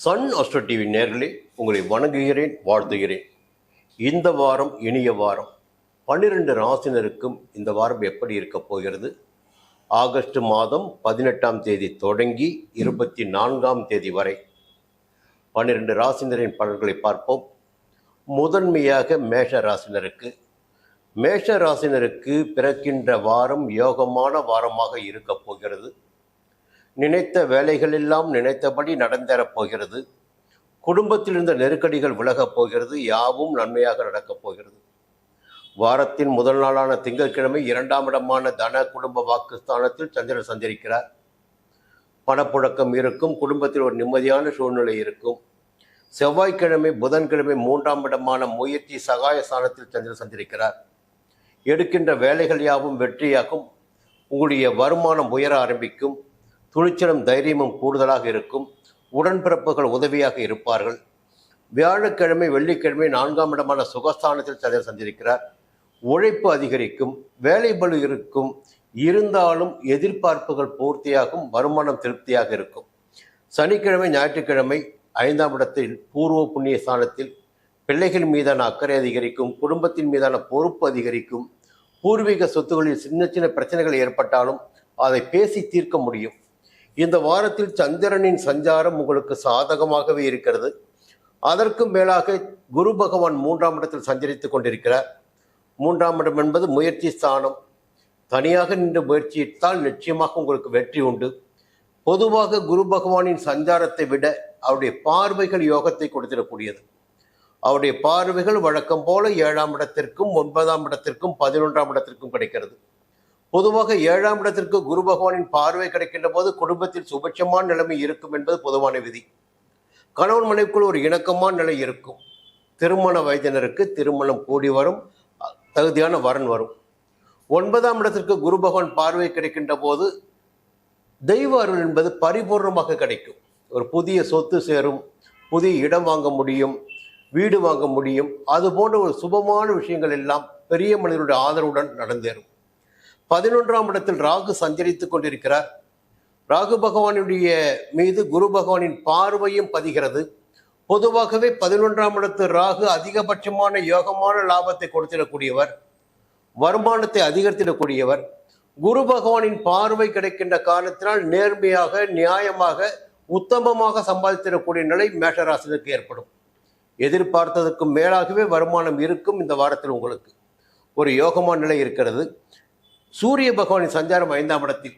Sun astro TV நேர்களே, உங்களை வணங்குகிறேன், வாழ்த்துகிறேன். இந்த வாரம் இனிய வாரம். 12 ராசினருக்கும் இந்த வாரம் எப்படி இருக்க போகிறது? ஆகஸ்ட் மாதம் 18ஆம் தேதி தொடங்கி 24ஆம் தேதி வரை 12 ராசினரின் பலன்களை பார்ப்போம். முதன்மையாக மேஷ ராசினருக்கு. மேஷ ராசினருக்கு பிறக்கின்ற வாரம் யோகமான வாரமாக இருக்க போகிறது. நினைத்த வேலைகள் எல்லாம் நினைத்தபடி நடந்தேறப் போகிறது. குடும்பத்தில் இருந்த நெருக்கடிகள் விலகப் போகிறது. யாவும் நன்மையாக நடக்கப் போகிறது. வாரத்தின் முதல் நாளான திங்கட்கிழமை 2ஆம் இடமான தன குடும்ப வாக்குஸ்தானத்தில் சந்திரன் சஞ்சரிக்கிறார். பணப்புழக்கம் இருக்கும். குடும்பத்தில் ஒரு நிம்மதியான சூழ்நிலை இருக்கும். செவ்வாய்க்கிழமை புதன்கிழமை 3ஆம் இடமான முயற்சி சகாய ஸ்தானத்தில் சந்திரன் சஞ்சரிக்கிறார். எடுக்கின்ற வேலைகள் யாவும் வெற்றியாகும். உங்களுடைய வருமானம் உயர ஆரம்பிக்கும். துணிச்சலும் தைரியமும் கூடுதலாக இருக்கும். உடன்பிறப்புகள் உதவியாக இருப்பார்கள். வியாழக்கிழமை வெள்ளிக்கிழமை 4ஆம் இடமான சுகஸ்தானத்தில் சந்திரன் சஞ்சரிக்கிறார். உழைப்பு அதிகரிக்கும். வேலை பளு இருக்கும். இருந்தாலும் எதிர்பார்ப்புகள் பூர்த்தியாகும். வருமானம் திருப்தியாக இருக்கும். சனிக்கிழமை ஞாயிற்றுக்கிழமை 5ஆம் இடத்தில் பூர்வ புண்ணிய ஸ்தானத்தில் பிள்ளைகள் மீதான அக்கறை அதிகரிக்கும். குடும்பத்தின் மீதான பொறுப்பு அதிகரிக்கும். பூர்வீக சொத்துகளில் சின்ன சின்ன பிரச்சனைகள் ஏற்பட்டாலும் அதை பேசி தீர்க்க முடியும். இந்த வாரத்தில் சந்திரனின் சஞ்சாரம் உங்களுக்கு சாதகமாகவே இருக்கிறது. அதற்கும் மேலாக குரு பகவான் 3ஆம் இடத்தில் சஞ்சரித்துக் கொண்டிருக்கிறார். 3ஆம் இடம் என்பது முயற்சி ஸ்தானம். தனியாக நின்று முயற்சித்தால் நிச்சயமாக உங்களுக்கு வெற்றி உண்டு. பொதுவாக குரு பகவானின் சஞ்சாரத்தை விட அவருடைய பார்வைகள் யோகத்தை கொடுத்திடக்கூடியது. அவருடைய பார்வைகள் வழக்கம் போல 7ஆம் இடத்திற்கும் 9ஆம் இடத்திற்கும் 11ஆம் இடத்திற்கும் கிடைக்கிறது. பொதுவாக 7ஆம் இடத்திற்கு குரு பகவானின் பார்வை கிடைக்கின்ற போது குடும்பத்தில் சுபட்சமான நிலைமை இருக்கும் என்பது பொதுவான விதி. கணவன் மனைவிக்குள் ஒரு இணக்கமான நிலை இருக்கும். திருமண வயதினருக்கு திருமணம் கூடி வரும். தகுதியான வரன் வரும். 9ஆம் இடத்திற்கு குரு பகவான் பார்வை கிடைக்கின்ற போது தெய்வ அருள் என்பது பரிபூர்ணமாக கிடைக்கும். ஒரு புதிய சொத்து சேரும். புதிய இடம் வாங்க முடியும். வீடு வாங்க முடியும். அது போன்ற ஒரு சுபமான விஷயங்கள் எல்லாம் பெரிய மனிதனுடைய ஆதரவுடன் நடந்தேறும். 11ஆம் இடத்தில் ராகு சஞ்சரித்துக் கொண்டிருக்கிறார். ராகு பகவானுடைய மீது குரு பகவானின் பார்வையும் பதிகிறது. பொதுவாகவே 11ஆம் இடத்து ராகு அதிகபட்சமான யோகமான லாபத்தை கொடுத்திடக்கூடியவர். வருமானத்தை அதிகரித்திடக்கூடியவர். குரு பகவானின் பார்வை கிடைக்கின்ற காரணத்தினால் நேர்மையாக நியாயமாக உத்தமமாக சம்பாதித்திடக்கூடிய நிலை மேஷராசினருக்கு ஏற்படும். எதிர்பார்த்ததற்கு மேலாகவே வருமானம் இருக்கும். இந்த வாரத்தில் உங்களுக்கு ஒரு யோகமான நிலை இருக்கிறது. சூரிய பகவானின் சஞ்சாரம் 5ஆம் இடத்தில்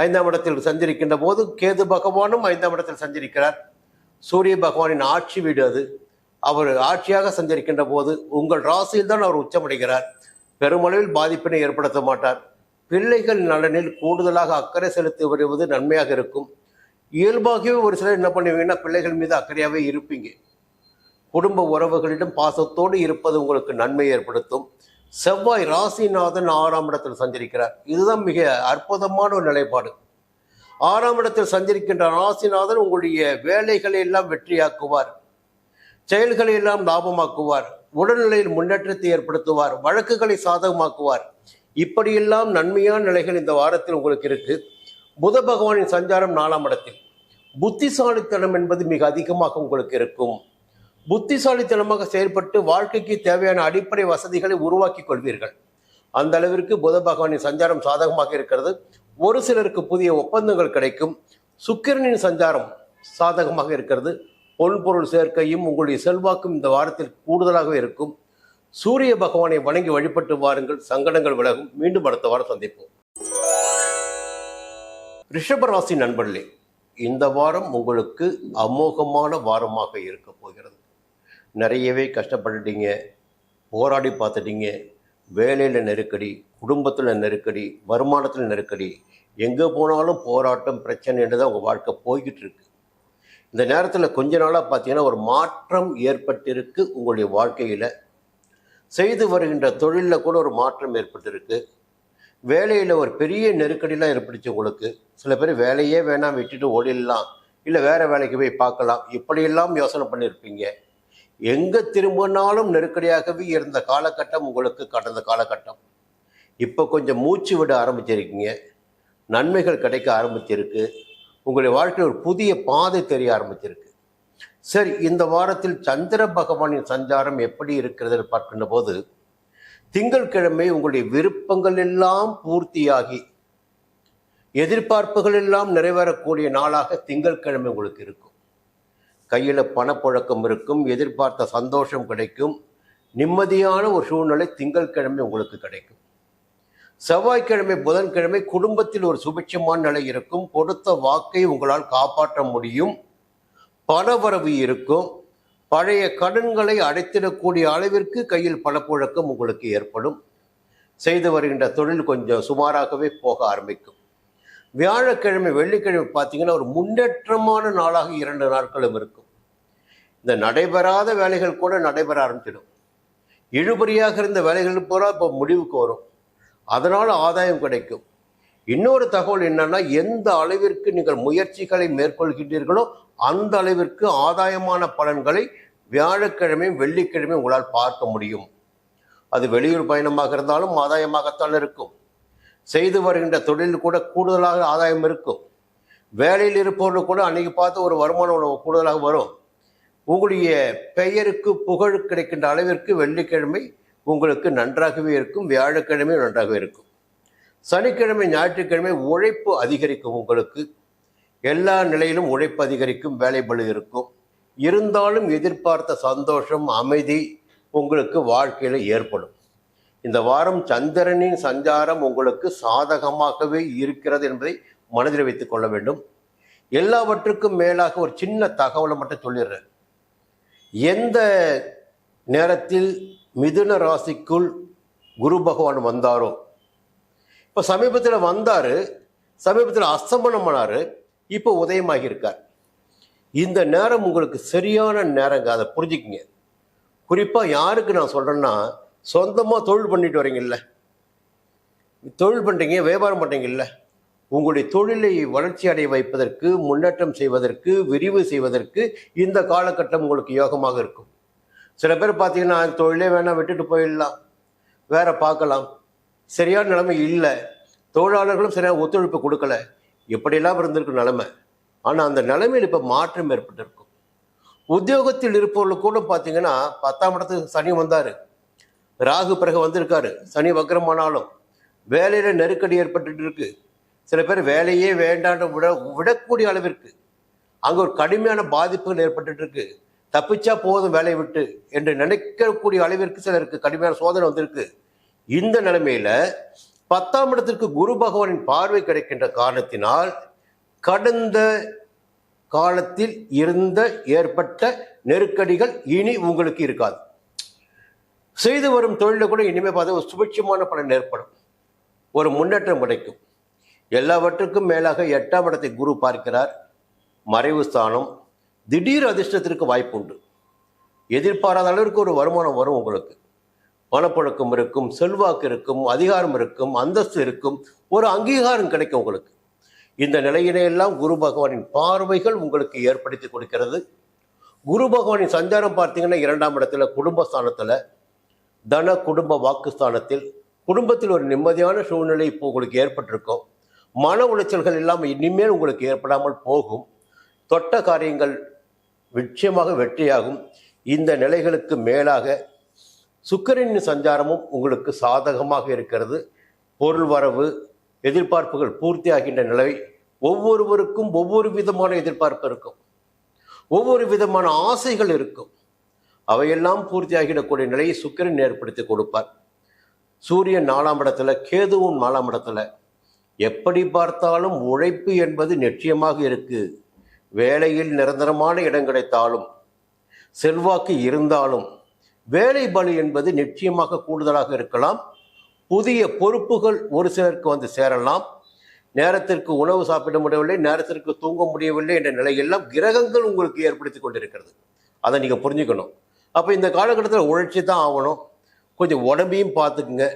5ஆம் இடத்தில் சஞ்சரிக்கின்ற போது கேது பகவானும் 5ஆம் இடத்தில் சஞ்சரிக்கிறார். சூரிய பகவானின் ஆட்சி வீடு அது. அவர் ஆட்சியாக சஞ்சரிக்கின்ற போது உங்கள் ராசியில் தான் அவர் உச்சமடைகிறார். பெருமளவில் பாதிப்பினை ஏற்படுத்த மாட்டார். பிள்ளைகள் நலனில் கூடுதலாக அக்கறை செலுத்தி வருவது நன்மையாக இருக்கும். இயல்பாகவே ஒரு சிலர் என்ன பண்ணுவீங்கன்னா பிள்ளைகள் மீது அக்கறையாகவே இருப்பீங்க. குடும்ப உறவுகளிடம் பாசத்தோடு இருப்பது உங்களுக்கு நன்மை ஏற்படுத்தும். செவ்வாய் ராசிநாதன் 6ஆம் இடத்தில் சஞ்சரிக்கிறார். இதுதான் மிக அற்புதமான ஒரு நிலைப்பாடு. 6ஆம் இடத்தில் சஞ்சரிக்கின்ற ராசிநாதன் உங்களுடைய வேலைகளை எல்லாம் வெற்றியாக்குவார். செயல்களை எல்லாம் லாபமாக்குவார். உடல்நிலையில் முன்னேற்றத்தை ஏற்படுத்துவார். வழக்குகளை சாதகமாக்குவார். இப்படியெல்லாம் நன்மையான நிலைகள் இந்த வாரத்தில் உங்களுக்கு இருக்கு. புத பகவானின் சஞ்சாரம் 4ஆம் இடத்தில். புத்திசாலித்தனம் என்பது மிக அதிகமாக உங்களுக்கு இருக்கும். புத்திசாலித்தனமாக செயல்பட்டு வாழ்க்கைக்கு தேவையான அடிப்படை வசதிகளை உருவாக்கி கொள்வீர்கள். அந்த அளவிற்கு புத பகவானின் சஞ்சாரம் சாதகமாக இருக்கிறது. ஒரு சிலருக்கு புதிய ஒப்பந்தங்கள் கிடைக்கும். சுக்கிரனின் சஞ்சாரம் சாதகமாக இருக்கிறது. பொன்பொருள் சேர்க்கையும் உங்களுடைய செல்வாக்கும் இந்த வாரத்தில் கூடுதலாகவே இருக்கும். சூரிய பகவானை வணங்கி வழிபட்டு வாருங்கள். சங்கடங்கள் விலகும். மீண்டும் அடுத்த வாரம் சந்திப்போம். ரிஷபராசி நண்பர்களே, இந்த வாரம் உங்களுக்கு அமோகமான வாரமாக இருக்க போகிறது. நிறையவே கஷ்டப்பட்டுட்டீங்க. போராடி பார்த்துட்டீங்க. வேலையில் நெருக்கடி, குடும்பத்தில் நெருக்கடி, வருமானத்தில் நெருக்கடி, எங்கே போனாலும் போராட்டம் பிரச்சனை என்று தான் உங்கள் வாழ்க்கை போய்கிட்டு இருக்கு. இந்த நேரத்தில் கொஞ்ச நாளாக பார்த்தீங்கன்னா ஒரு மாற்றம் ஏற்பட்டிருக்கு. உங்களுடைய வாழ்க்கையில் செய்து வருகின்ற தொழிலில் கூட ஒரு மாற்றம் ஏற்பட்டிருக்கு. வேலையில் ஒரு பெரிய நெருக்கடிலாம் ஏற்பட்டுச்சு உங்களுக்கு. சில பேர் வேலையே வேணாம் விட்டுட்டு ஓடிடலாம், இல்லை வேறு வேலைக்கு போய் பார்க்கலாம், இப்படியெல்லாம் யோசனை பண்ணியிருப்பீங்க. எங்கே திரும்பினாலும் நெருக்கடியாகவே இருந்த காலகட்டம் உங்களுக்கு கடந்த காலகட்டம். இப்போ கொஞ்சம் மூச்சு விட ஆரம்பிச்சிருக்கீங்க. நன்மைகள் கிடைக்க ஆரம்பிச்சிருக்கு. உங்களுடைய வாழ்க்கையில் ஒரு புதிய பாதை தெரிய ஆரம்பிச்சிருக்கு. சரி, இந்த வாரத்தில் சந்திர பகவானின் சஞ்சாரம் எப்படி இருக்கிறது பார்க்கின்ற போது, திங்கட்கிழமை உங்களுடைய விருப்பங்கள் எல்லாம் பூர்த்தியாகி எதிர்பார்ப்புகள் எல்லாம் நிறைவேறக்கூடிய நாளாக திங்கட்கிழமை உங்களுக்கு இருக்கும். கையில் பணப்புழக்கம் இருக்கும், எதிர்பார்த்த சந்தோஷம் கிடைக்கும், நிம்மதியான ஒரு சூழ்நிலை திங்கட்கிழமை உங்களுக்கு கிடைக்கும். செவ்வாய்க்கிழமை புதன்கிழமை குடும்பத்தில் ஒரு சுபிட்சமான நிலை இருக்கும், கொடுத்த வாக்கை உங்களால் காப்பாற்ற முடியும், பணவரவு இருக்கும், பழைய கடன்களை அடைத்திடக்கூடிய அளவிற்கு கையில் பணப்புழக்கம் உங்களுக்கு ஏற்படும். செய்து வருகின்ற தொழில் கொஞ்சம் சுமாராகவே போக ஆரம்பிக்கும். வியாழக்கிழமை வெள்ளிக்கிழமை பார்த்தீங்கன்னா ஒரு முன்னேற்றமான நாளாக 2 நாட்களும் இருக்கும். இந்த நடைபெறாத வேலைகள் கூட நடைபெற ஆரம்பிச்சிடும். இழுபறியாக இருந்த வேலைகள் பூரா இப்போ முடிவுக்கு வரும், அதனால் ஆதாயம் கிடைக்கும். இன்னொரு தகவல் என்னன்னா, எந்த அளவிற்கு நீங்கள் முயற்சிகளை மேற்கொள்கின்றீர்களோ அந்த அளவிற்கு ஆதாயமான பலன்களை வியாழக்கிழமையும் வெள்ளிக்கிழமையும் உங்களால் பார்க்க முடியும். அது வெளியூர் பயணமாக இருந்தாலும் ஆதாயமாகத்தான் இருக்கும். செய்து வருகின்ற தொழில் கூட கூடுதலாக ஆதாயம் இருக்கும். வேலையில் இருப்பவர்கள் கூட அன்னைக்கு பார்த்து ஒரு வருமானம் கூடுதலாக வரும். உங்களுடைய பெயருக்கு புகழ் கிடைக்கின்ற அளவிற்கு வெள்ளிக்கிழமை உங்களுக்கு நன்றாகவே இருக்கும், வியாழக்கிழமை நன்றாகவே இருக்கும். சனிக்கிழமை ஞாயிற்றுக்கிழமை உழைப்பு அதிகரிக்கும். உங்களுக்கு எல்லா நிலையிலும் உழைப்பு அதிகரிக்கும், வேலை பளு இருக்கும். இருந்தாலும் எதிர்பார்த்த சந்தோஷம் அமைதி உங்களுக்கு வாழ்க்கையில் ஏற்படும். இந்த வாரம் சந்திரனின் சஞ்சாரம் உங்களுக்கு சாதகமாகவே இருக்கிறது என்பதை மனதில் வைத்துக் கொள்ள வேண்டும். எல்லாவற்றுக்கும் மேலாக ஒரு சின்ன தகவலை மட்டும் சொல்லிடுறேன். எந்த நேரத்தில் மிதுன ராசிக்குள் குரு பகவான் வந்தாரோ, இப்போ சமீபத்தில் வந்தார், சமீபத்தில் அஸ்தமனம் பண்ணார், இப்போ உதயமாகி இருக்கார். இந்த நேரம் உங்களுக்கு சரியான நேரங்க, அதை புரிஞ்சுக்கிங்க. குறிப்பாக யாருக்கு நான் சொல்கிறேன்னா, சொந்தமாக தொழில் பண்ணிட்டு வரீங்கல்ல, தொழில் பண்ணுறீங்க, வியாபாரம் பண்ணுறீங்கல்ல, உங்களுடைய தொழிலை வளர்ச்சி அடைய வைப்பதற்கு, முன்னேற்றம் செய்வதற்கு, விரிவு செய்வதற்கு இந்த காலகட்டம் உங்களுக்கு யோகமாக இருக்கும். சில பேர் பார்த்தீங்கன்னா தொழிலே வேணாம் விட்டுட்டு போயிடலாம், வேற பார்க்கலாம், சரியான நிலைமை இல்லை, தொழிலாளர்களும் சரியான ஒத்துழைப்பு கொடுக்கல, எப்படியெல்லாம் இருந்திருக்கு நிலைமை. ஆனால் அந்த நிலைமையில் இப்போ மாற்றம் ஏற்பட்டிருக்கும். உத்தியோகத்தில் இருப்பவர்கள் கூட பார்த்தீங்கன்னா 10ஆம் இடத்துக்கு சனி வந்தார், ராகு பிறகு வந்திருக்காரு, சனி வக்ரமானாலும் வேலையில் நெருக்கடி ஏற்பட்டு இருக்கு. சில பேர் வேலையே வேண்டான்னு விடக்கூடிய அளவிற்கு அங்கே ஒரு கடுமையான பாதிப்புகள் ஏற்பட்டு இருக்கு. தப்பிச்சா போதும் வேலையை விட்டு என்று நினைக்கக்கூடிய அளவிற்கு சிலருக்கு கடுமையான சோதனை வந்திருக்கு. இந்த நிலைமையில 10ஆம் இடத்திற்கு குரு பகவானின் பார்வை கிடைக்கின்ற காரணத்தினால் கடந்த காலத்தில் இருந்த ஏற்பட்ட நெருக்கடிகள் இனி உங்களுக்கு இருக்காது. செய்து வரும் தொழிலில் கூட இனிமேல் பார்த்து ஒரு சுபிட்சமான பலன் ஏற்படும், ஒரு முன்னேற்றம் கிடைக்கும். எல்லாவற்றுக்கும் மேலாக 8ஆம் இடத்தை குரு பார்க்கிறார், மறைவு ஸ்தானம். திடீர் அதிர்ஷ்டத்திற்கு வாய்ப்பு உண்டு. எதிர்பாராத அளவிற்கு ஒரு வருமானம் வரும், உங்களுக்கு பணப்பழக்கம் இருக்கும், செல்வாக்கு இருக்கும், அதிகாரம் இருக்கும், அந்தஸ்து இருக்கும், ஒரு அங்கீகாரம் கிடைக்கும் உங்களுக்கு. இந்த நிலையினையெல்லாம் குரு பகவானின் பார்வைகள் உங்களுக்கு ஏற்படுத்தி கொடுக்கிறது. குரு பகவானின் சஞ்சாரம் பார்த்தீங்கன்னா 2ஆம் இடத்துல குடும்பஸ்தானத்தில், தன குடும்ப வாக்குஸ்தானத்தில், குடும்பத்தில் ஒரு நிம்மதியான சூழ்நிலை இப்போ உங்களுக்கு ஏற்பட்டிருக்கும். மன உளைச்சல்கள் இல்லாமல் இனிமேல் உங்களுக்கு ஏற்படாமல் போகும். தொட்ட காரியங்கள் நிச்சயமாக வெற்றியாகும். இந்த நிலைகளுக்கு மேலாக சுக்கிரனின் சஞ்சாரமும் உங்களுக்கு சாதகமாக இருக்கிறது. பொருள் வரவு, எதிர்பார்ப்புகள் பூர்த்தியாகின்ற நிலை. ஒவ்வொருவருக்கும் ஒவ்வொரு விதமான எதிர்பார்ப்பு இருக்கும், ஒவ்வொரு விதமான ஆசைகள் இருக்கும். அவையெல்லாம் பூர்த்தியாகிடக்கூடிய நிலையை சுக்கிரன் ஏற்படுத்தி கொடுப்பார். சூரியன் 4ஆம் இடத்துல, கேதுவும் 4ஆம் இடத்துல. எப்படி பார்த்தாலும் உழைப்பு என்பது நிச்சயமாக இருக்கு. வேலையில் நிரந்தரமான இடம் கிடைத்தாலும், செல்வாக்கு இருந்தாலும், வேலை பளு என்பது நிச்சயமாக கூடுதலாக இருக்கலாம். புதிய பொறுப்புகள் ஒரு சிலருக்கு வந்து சேரலாம். நேரத்திற்கு உணவு சாப்பிட முடியவில்லை, நேரத்திற்கு தூங்க முடியவில்லை என்ற நிலையெல்லாம் கிரகங்கள் உங்களுக்கு ஏற்படுத்தி கொண்டிருக்கிறது. அதை நீங்கள் புரிஞ்சுக்கணும். அப்போ இந்த காலகட்டத்தில் உழைச்சி தான் ஆகணும். கொஞ்சம் உடம்பையும் பார்த்துக்குங்க,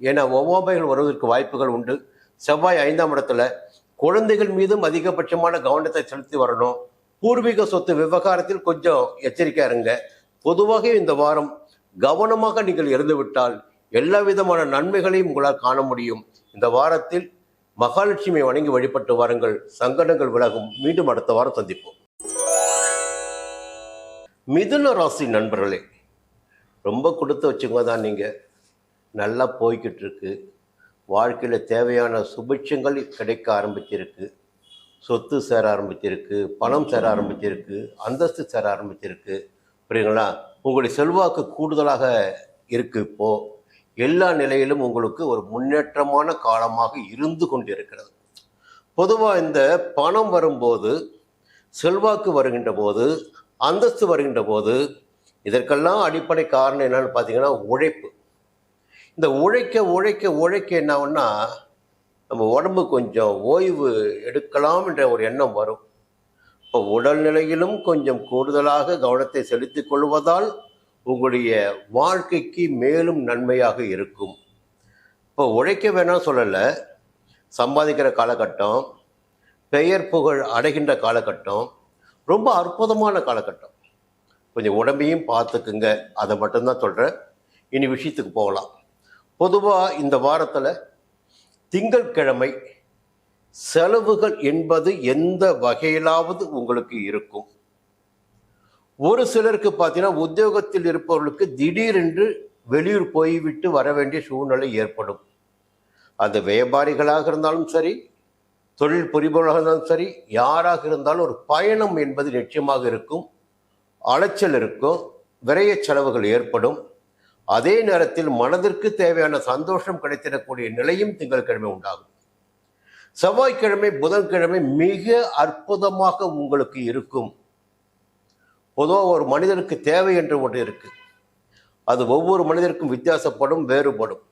ஏன்னா ஒவ்வாமைகள் வருவதற்கு வாய்ப்புகள் உண்டு. செவ்வாய் 5ஆம் இடத்துல, குழந்தைகள் மீதும் அதிகபட்சமான கவனத்தை செலுத்தி வரணும். பூர்வீக சொத்து விவகாரத்தில் கொஞ்சம் எச்சரிக்கையா இருங்க. பொதுவாக இந்த வாரம் கவனமாக நீங்கள் இருந்துவிட்டால் எல்லா விதமான நன்மைகளையும் உங்களால் காண முடியும். இந்த வாரத்தில் மகாலட்சுமியை வணங்கி வழிபட்டு வாருங்கள், சங்கடங்கள் விலகும். மீண்டும் அடுத்த வாரம் சந்திப்போம். மிதுன ராசி நண்பர்களே, ரொம்ப கொடுத்து வச்சுங்க தான். நீங்கள் நல்லா போய்கிட்டு இருக்கு. வாழ்க்கையில் தேவையான சுபிட்சங்கள் கிடைக்க ஆரம்பிச்சிருக்கு. சொத்து சேர ஆரம்பிச்சிருக்கு, பணம் சேர ஆரம்பிச்சிருக்கு, அந்தஸ்து சேர ஆரம்பிச்சிருக்கு. புரியுங்களா? உங்களுடைய செல்வாக்கு கூடுதலாக இருக்குது. இப்போது எல்லா நிலையிலும் உங்களுக்கு ஒரு முன்னேற்றமான காலமாக இருந்து கொண்டிருக்கிறது. பொதுவாக இந்த பணம் வரும்போது, செல்வாக்கு வருகின்ற போது, அந்தஸ்து வருகின்ற போது, இதற்கெல்லாம் அடிப்படை காரணம் என்னன்னு பார்த்தீங்கன்னா உழைப்பு. இந்த உழைக்க உழைக்க உழைக்க என்ன ஆகும்னா, நம்ம உடம்பு கொஞ்சம் ஓய்வு எடுக்கலாம் என்ற ஒரு எண்ணம் வரும். இப்போ உடல்நிலையிலும் கொஞ்சம் கூடுதலாக கவனத்தை செலுத்திக் கொள்வதால் உங்களுடைய வாழ்க்கைக்கு மேலும் நன்மையாக இருக்கும். இப்போ உழைக்க வேணாம் சொல்லலை, சம்பாதிக்கிற காலகட்டம், பெயர் புகழ் அடைகின்ற காலகட்டம், ரொம்ப அற்புதமான காலகட்டம். கொஞ்சம் உடம்பையும் பார்த்துக்குங்க, அதை மட்டும்தான் சொல்கிறேன். இனி விஷயத்துக்கு போகலாம். பொதுவாக இந்த வாரத்தில் திங்கட்கிழமை செலவுகள் என்பது எந்த வகையிலாவது உங்களுக்கு இருக்கும். ஒரு சிலருக்கு பார்த்தீங்கன்னா உத்தியோகத்தில் இருப்பவர்களுக்கு திடீரென்று வெளியூர் போய்விட்டு வர வேண்டிய சூழ்நிலை ஏற்படும். அது வியாபாரிகளாக இருந்தாலும் சரி, தொழில் புரிபவர்களாக இருந்தாலும் சரி, யாராக இருந்தாலும் ஒரு பயணம் என்பது நிச்சயமாக இருக்கும். அலைச்சல் இருக்கும், விரைய செலவுகள் ஏற்படும். அதே நேரத்தில் மனதிற்கு தேவையான சந்தோஷம் கிடைத்திடக்கூடிய நிலையும் திங்கட்கிழமை உண்டாகும். செவ்வாய்க்கிழமை, புதன்கிழமை மிக அற்புதமாக உங்களுக்கு இருக்கும். பொதுவாக ஒரு மனிதனுக்கு தேவை என்று ஒன்று இருக்கு. அது ஒவ்வொரு மனிதருக்கும் வித்தியாசப்படும், வேறுபடும்.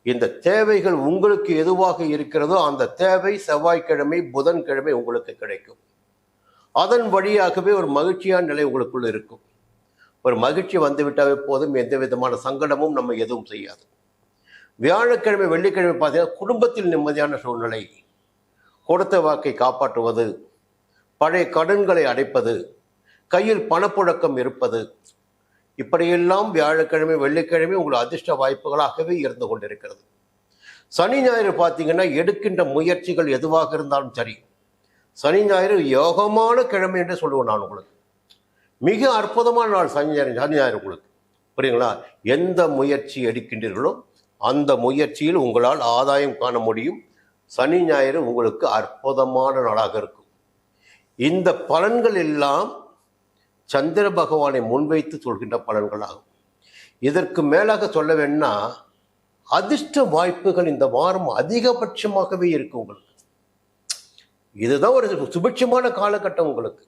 இந்த தேவைகள் உங்களுக்கு எதுவாக இருக்கிறதோ அந்த தேவை செவ்வாய்க்கிழமை, புதன்கிழமை உங்களுக்கு கிடைக்கும். அதன் வழியாகவே ஒரு மகிழ்ச்சியான நிலை உங்களுக்குள்ள இருக்கும். ஒரு மகிழ்ச்சி வந்துவிட்டாவே போதும், எந்த விதமான சங்கடமும் நம்ம எதுவும் செய்யாது. வியாழக்கிழமை, வெள்ளிக்கிழமை பார்த்தீங்கன்னா குடும்பத்தில் நிம்மதியான சூழ்நிலை, கொடுத்த வாக்கை காப்பாற்றுவது, பழைய கடன்களை அடைப்பது, கையில் பணப்புழக்கம் இருப்பது, இப்படியெல்லாம் வியாழக்கிழமை, வெள்ளிக்கிழமை உங்கள் அதிர்ஷ்ட வாய்ப்புகளாகவே இருந்து கொண்டிருக்கிறது. சனி ஞாயிறு பார்த்தீங்கன்னா எடுக்கின்ற முயற்சிகள் எதுவாக இருந்தாலும் சரி, சனி ஞாயிறு யோகமான கிழமை என்று சொல்லுவேன் நான் உங்களுக்கு. மிக அற்புதமான நாள் சனி ஞாயிறு உங்களுக்கு. புரியுங்களா? எந்த முயற்சி எடுக்கின்றீர்களோ அந்த முயற்சியில் உங்களால் ஆதாயம் காண முடியும். சனி ஞாயிறு உங்களுக்கு அற்புதமான நாளாக இருக்கும். இந்த பலன்கள் எல்லாம் சந்திர பகவானை முன்வைத்து சொல்கின்ற பலன்களாகும். இதற்கு மேலாக சொல்ல வேணும்னா அதிர்ஷ்ட வாய்ப்புகள் இந்த வாரம் அதிகபட்சமாகவே இருக்கு உங்களுக்கு. இதுதான் ஒரு சுபிட்சமான காலகட்டம் உங்களுக்கு.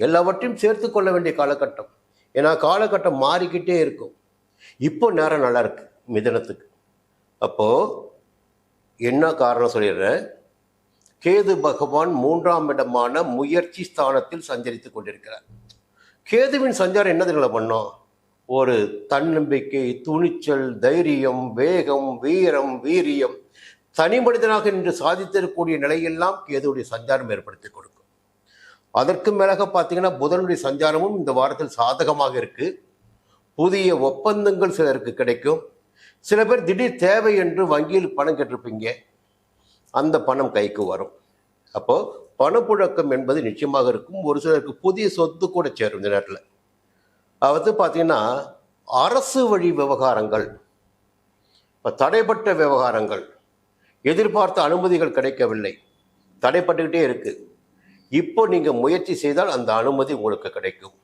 எல்லாவற்றையும் சேர்த்து கொள்ள வேண்டிய காலகட்டம். ஏன்னா காலகட்டம் மாறிக்கிட்டே இருக்கும். இப்போ நேரம் நல்லா இருக்கு மிதனத்துக்கு. அப்போ என்ன காரணம் சொல்லிடுறேன். கேது பகவான் 3ஆம் இடமான முயற்சி ஸ்தானத்தில் சஞ்சரித்து கொண்டிருக்கிறார். கேதுவின் சஞ்சாரம் என்னதுங்களை பண்ணோம்? ஒரு தன்னம்பிக்கை, துணிச்சல், தைரியம், வேகம், வீரம், வீரியம், தனி மனிதனாக நின்று சாதித்திருக்கக்கூடிய நிலையெல்லாம் கேதுவுடைய சஞ்சாரம் ஏற்படுத்தி கொடுக்கும். அதற்கு மேலாக பார்த்தீங்கன்னா புதனுடைய சஞ்சாரமும் இந்த வாரத்தில் சாதகமாக இருக்கு. புதிய ஒப்பந்தங்கள் சிலருக்கு கிடைக்கும். சில பேர் திடீர் தேவை என்று வங்கியில் பணம் கேட்டிருப்பீங்க, அந்த பணம் கைக்கு வரும். அப்போ பணப்புழக்கம் என்பது நிச்சயமாக இருக்கும். ஒரு சிலருக்கு புதிய சொத்து கூட சேரும் இந்த நேரத்தில். அதாவது பார்த்தீங்கன்னா அரசு வழி விவகாரங்கள், இப்போ தடைப்பட்ட விவகாரங்கள், எதிர்பார்த்த அனுமதிகள் கிடைக்கவில்லை, தடைப்பட்டுக்கிட்டே இருக்கு. இப்போ நீங்கள் முயற்சி செய்தால் அந்த அனுமதி உங்களுக்கு கிடைக்கும்.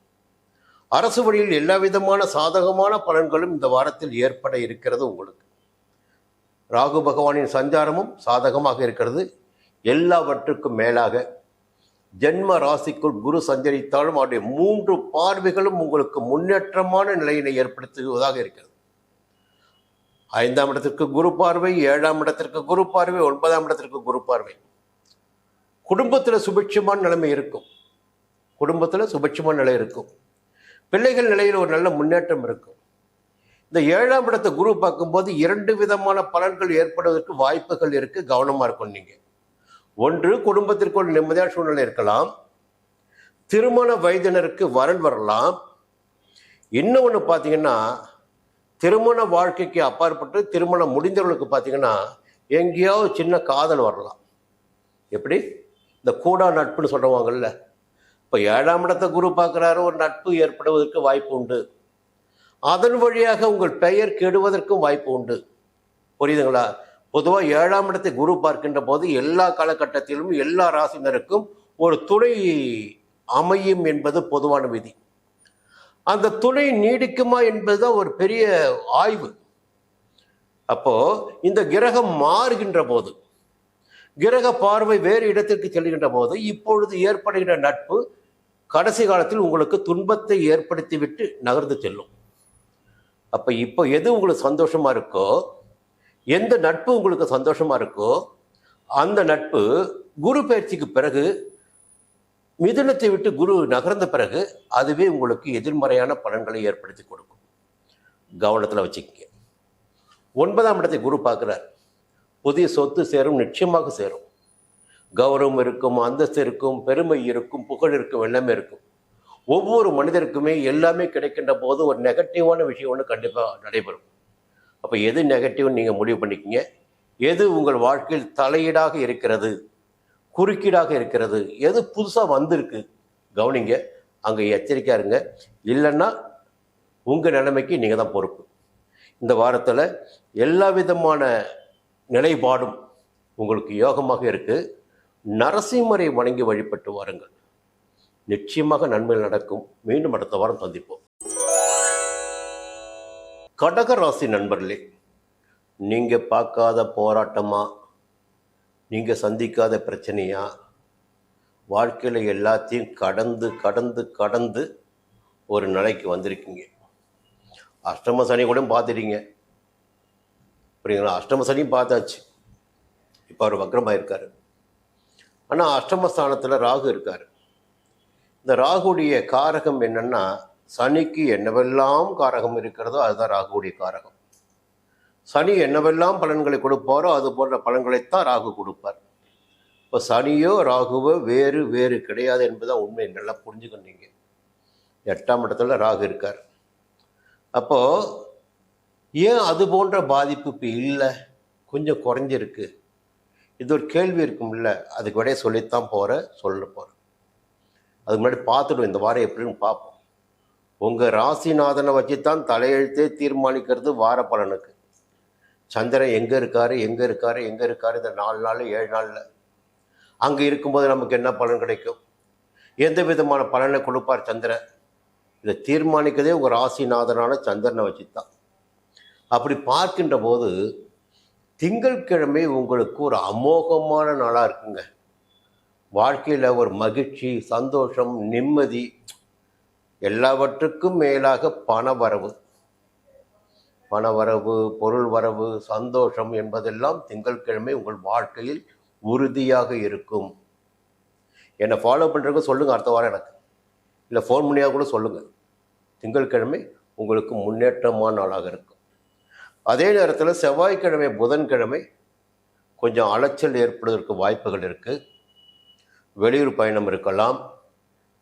அரசு வழியில் எல்லா விதமான சாதகமான பலன்களும் இந்த வாரத்தில் ஏற்பட இருக்கிறது உங்களுக்கு. ராகு பகவானின் சஞ்சாரமும் சாதகமாக இருக்கிறது. எல்லாவற்றுக்கும் மேலாக ஜென்ம ராசிக்குள் குரு சஞ்சரித்தாலும் அவருடைய 3 பார்வைகளும் உங்களுக்கு முன்னேற்றமான நிலையினை ஏற்படுத்துவதாக இருக்கிறது. 5ஆம் இடத்திற்கு குரு பார்வை, 7ஆம் இடத்திற்கு குரு பார்வை, 9ஆம் இடத்திற்கு குரு பார்வை. குடும்பத்தில் சுபிட்சமான நிலைமை இருக்கும். குடும்பத்தில் சுபிட்சமான நிலை இருக்கும். பிள்ளைகள் நிலையில் ஒரு நல்ல முன்னேற்றம் இருக்கும். இந்த 7ஆம் இடத்தை குரு பார்க்கும்போது 2 விதமான பலன்கள் ஏற்படுவதற்கு வாய்ப்புகள் இருக்கு. கவனமா இருக்கும். நீங்க ஒன்று, குடும்பத்திற்கு ஒரு நிம்மதியான சூழ்நிலை இருக்கலாம். திருமண வயதினருக்கு வரன் வரலாம். இன்னொன்று பார்த்தீங்கன்னா திருமண வாழ்க்கைக்கு அப்பாற்பட்டு திருமணம் முடிந்தவர்களுக்கு பார்த்தீங்கன்னா எங்கேயாவது சின்ன காதல் வரலாம். எப்படி? இந்த கூடா நட்புன்னு சொல்லுவாங்கல்ல, இப்போ 7ஆம் இடத்தை குரு பார்க்குறாரு, ஒரு நட்பு ஏற்படுவதற்கு வாய்ப்பு உண்டு. அதன் வழியாக உங்கள் பெயர் கெடுவதற்கும் வாய்ப்பு உண்டு. புரியுதுங்களா? பொதுவாக 7ஆம் இடத்தை குரு பார்க்கின்ற போது எல்லா காலகட்டத்திலும் எல்லா ராசினருக்கும் ஒரு துணை அமையும் என்பது பொதுவான விதி. அந்த துணை நீடிக்குமா என்பதுதான் ஒரு பெரிய ஆய்வு. அப்போ இந்த கிரகம் மாறுகின்ற போது, கிரக பார்வை வேறு இடத்திற்கு செல்கின்ற போது, இப்பொழுது ஏற்படுகின்ற நட்பு கடைசி காலத்தில் உங்களுக்கு துன்பத்தை ஏற்படுத்திவிட்டு நகர்ந்து செல்லும். அப்போ இப்போ எது உங்களுக்கு சந்தோஷமா இருக்கோ, எந்த நட்பு உங்களுக்கு சந்தோஷமா இருக்கோ, அந்த நட்பு குரு பயிற்சிக்கு பிறகு, மிதுனத்தை விட்டு குரு நகர்ந்த பிறகு அதுவே உங்களுக்கு எதிர்மறையான பலன்களை ஏற்படுத்தி கொடுக்கும். கவனத்தில் வச்சுக்கங்க. 9ஆம் இடத்தை குரு பார்க்குறார். புதிய சொத்து சேரும், நிச்சயமாக சேரும். கௌரவம் இருக்கும், அந்தஸ்து இருக்கும், பெருமை இருக்கும், புகழ் இருக்கும், எல்லாமே இருக்கும். ஒவ்வொரு மனிதருக்குமே எல்லாமே கிடைக்கின்ற போது ஒரு நெகட்டிவான விஷயம் ஒன்று கண்டிப்பாக நடைபெறும். அப்போ எது நெகட்டிவ்னு நீங்கள் முடிவு பண்ணிக்கங்க. எது உங்கள் வாழ்க்கையில் தலையீடாக இருக்கிறது, குறுக்கீடாக இருக்கிறது, எது புதுசாக வந்திருக்கு கவனிங்க. அங்கே எச்சரிக்கையாக இருங்க. இல்லைன்னா உங்கள் நிலைமைக்கு நீங்கள் தான் பொறுப்பு. இந்த வாரத்தில் எல்லா விதமான நிலைப்பாடும் உங்களுக்கு யோகமாக இருக்குது. நரசிம்மரை வணங்கி வழிபட்டு வாருங்கள். நிச்சயமாக நன்மைகள் நடக்கும். மீண்டும் அடுத்த வாரம் சந்திப்போம். கடக ராசி நண்பர்களே, நீங்கள் பார்க்காத போராட்டமா, நீங்கள் சந்திக்காத பிரச்சனையா, வாழ்க்கையில் எல்லாத்தையும் கடந்து கடந்து கடந்து ஒரு நிலைக்கு வந்திருக்கீங்க. அஷ்டம சனி கூட பார்த்துட்டீங்க. புரியுங்களா? அஷ்டம சனியும் பார்த்தாச்சு. இப்போ அவர் வக்ரமாக இருக்கார். ஆனால் அஷ்டமஸ்தானத்தில் ராகு இருக்கார். இந்த ராகுடைய காரகம் என்னன்னா, சனிக்கு என்னவெல்லாம் காரகம் இருக்கிறதோ அதுதான் ராகுடைய காரகம். சனி என்னவெல்லாம் பலன்களை கொடுப்பாரோ அது போன்ற பலன்களைத்தான் ராகு கொடுப்பார். இப்போ சனியோ ராகுவோ வேறு வேறு கிடையாது என்பதான் உண்மை. நல்லா புரிஞ்சுக்கிட்டீங்க. 8ஆம் இடத்துல ராகு இருக்கார். அப்போது ஏன் அது போன்ற பாதிப்பு இப்போ இல்லை, கொஞ்சம் குறைஞ்சிருக்கு? இது ஒரு கேள்வி இருக்கும் இல்லை? அதுக்கு விடைய சொல்ல போகிறேன். அதுக்கு முன்னாடி பார்த்துடும் இந்த வாரம் எப்படின்னு பார்ப்போம். உங்கள் ராசிநாதனை வச்சு தான் தலையெழுத்தே தீர்மானிக்கிறது வார பலனுக்கு. சந்திரன் எங்கே இருக்காரு இந்த 4 நாள் 7 நாளில் அங்கே இருக்கும்போது நமக்கு என்ன பலன் கிடைக்கும், எந்த விதமான பலனை கொடுப்பார் சந்திரன், இதை தீர்மானிக்கிறதே உங்கள் ராசிநாதனான சந்திரனை வச்சு தான். அப்படி பார்க்கின்ற போது திங்கட்கிழமை உங்களுக்கு ஒரு அமோகமான நாளாக இருக்குங்க. வாழ்க்கையில் ஒரு மகிழ்ச்சி, சந்தோஷம், நிம்மதி, எல்லாவற்றுக்கும் மேலாக பணவரவு, பொருள் வரவு, சந்தோஷம் என்பதெல்லாம் திங்கட்கிழமை உங்கள் வாழ்க்கையில் உறுதியாக இருக்கும். என்னை ஃபாலோ பண்ணுறதுக்கு சொல்லுங்கள், அடுத்த வாரம் எனக்கு, இல்லை ஃபோன் பண்ணியாக கூட சொல்லுங்கள். திங்கட்கிழமை உங்களுக்கு முன்னேற்றமான நாளாக இருக்கும். அதே நேரத்தில் செவ்வாய்க்கிழமை, புதன்கிழமை கொஞ்சம் அலைச்சல் ஏற்படுவதற்கு வாய்ப்புகள் இருக்குது. வெளியூர் பயணம் இருக்கலாம்,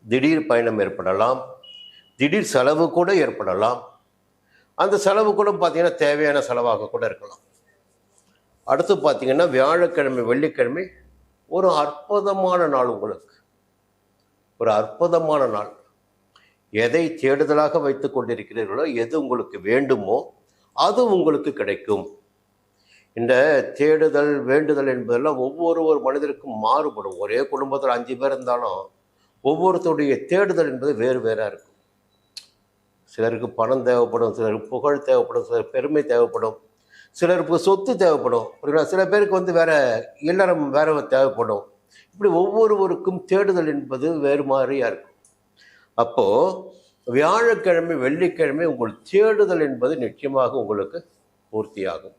திடீர் பயணம் ஏற்படலாம், திடீர் செலவு கூட ஏற்படலாம். அந்த செலவு கூட பார்த்திங்கன்னா தேவையான செலவாக கூட இருக்கலாம். அடுத்து பார்த்திங்கன்னா வியாழக்கிழமை, வெள்ளிக்கிழமை ஒரு அற்புதமான நாள் உங்களுக்கு. ஒரு அற்புதமான நாள். எதை தேடுதலாக வைத்து கொண்டிருக்கிறீர்களோ, எது உங்களுக்கு வேண்டுமோ அது உங்களுக்கு கிடைக்கும். இந்த தேடுதல், வேண்டுதல் என்பதெல்லாம் ஒவ்வொரு மனிதருக்கும் மாறுபடும். ஒரே குடும்பத்தில் 5 பேர் இருந்தாலும் ஒவ்வொருத்தருடைய தேடுதல் என்பது வேறு வேறாக இருக்கும். சிலருக்கு பணம் தேவைப்படும், சிலருக்கு புகழ் தேவைப்படும், சிலருக்கு பெருமை தேவைப்படும், சிலருக்கு சொத்து தேவைப்படும். சில பேருக்கு வேற இல்லறம் வேற தேவைப்படும். இப்படி ஒவ்வொருவருக்கும் தேடுதல் என்பது வேறு மாதிரியாக இருக்கும். அப்போது வியாழக்கிழமை, வெள்ளிக்கிழமை உங்கள் தேடுதல் என்பது நிச்சயமாக உங்களுக்கு பூர்த்தியாகும்.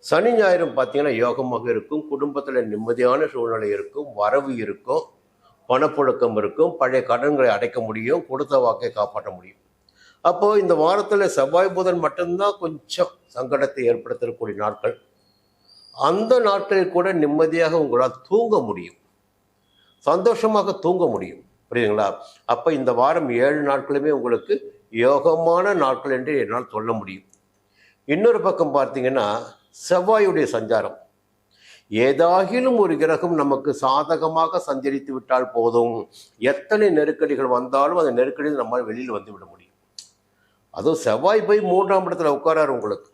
சனி ஞாயிறும் பார்த்தீங்கன்னா யோகமாக இருக்கும். குடும்பத்தில் நிம்மதியான சூழ்நிலை இருக்கும், வரவு இருக்கும், பணப்புழக்கம் இருக்கும், பழைய கடன்களை அடைக்க முடியும், கொடுத்த வாக்கை காப்பாற்ற முடியும். அப்போது இந்த வாரத்தில் செவ்வாய் புதன் மட்டும்தான் கொஞ்சம் சங்கடத்தை ஏற்படுத்தக்கூடிய நாட்கள். அந்த நாட்களில் கூட நிம்மதியாக உங்களால் தூங்க முடியும், சந்தோஷமாக தூங்க முடியும். புரியுதுங்களா? அப்போ இந்த வாரம் 7 நாட்களுமே உங்களுக்கு யோகமான நாட்கள் என்று என்னால் சொல்ல முடியும். இன்னொரு பக்கம் பார்த்தீங்கன்னா செவ்வாயுடைய சஞ்சாரம். ஏதாகிலும் ஒரு கிரகம் நமக்கு சாதகமாக சஞ்சரித்து விட்டால் போதும், எத்தனை நெருக்கடிகள் வந்தாலும் அந்த நெருக்கடியில் நம்மால் வெளியில் வந்து விட முடியும். அதுவும் செவ்வாய் போய் 3ஆம் இடத்துல உட்காராரு உங்களுக்கு.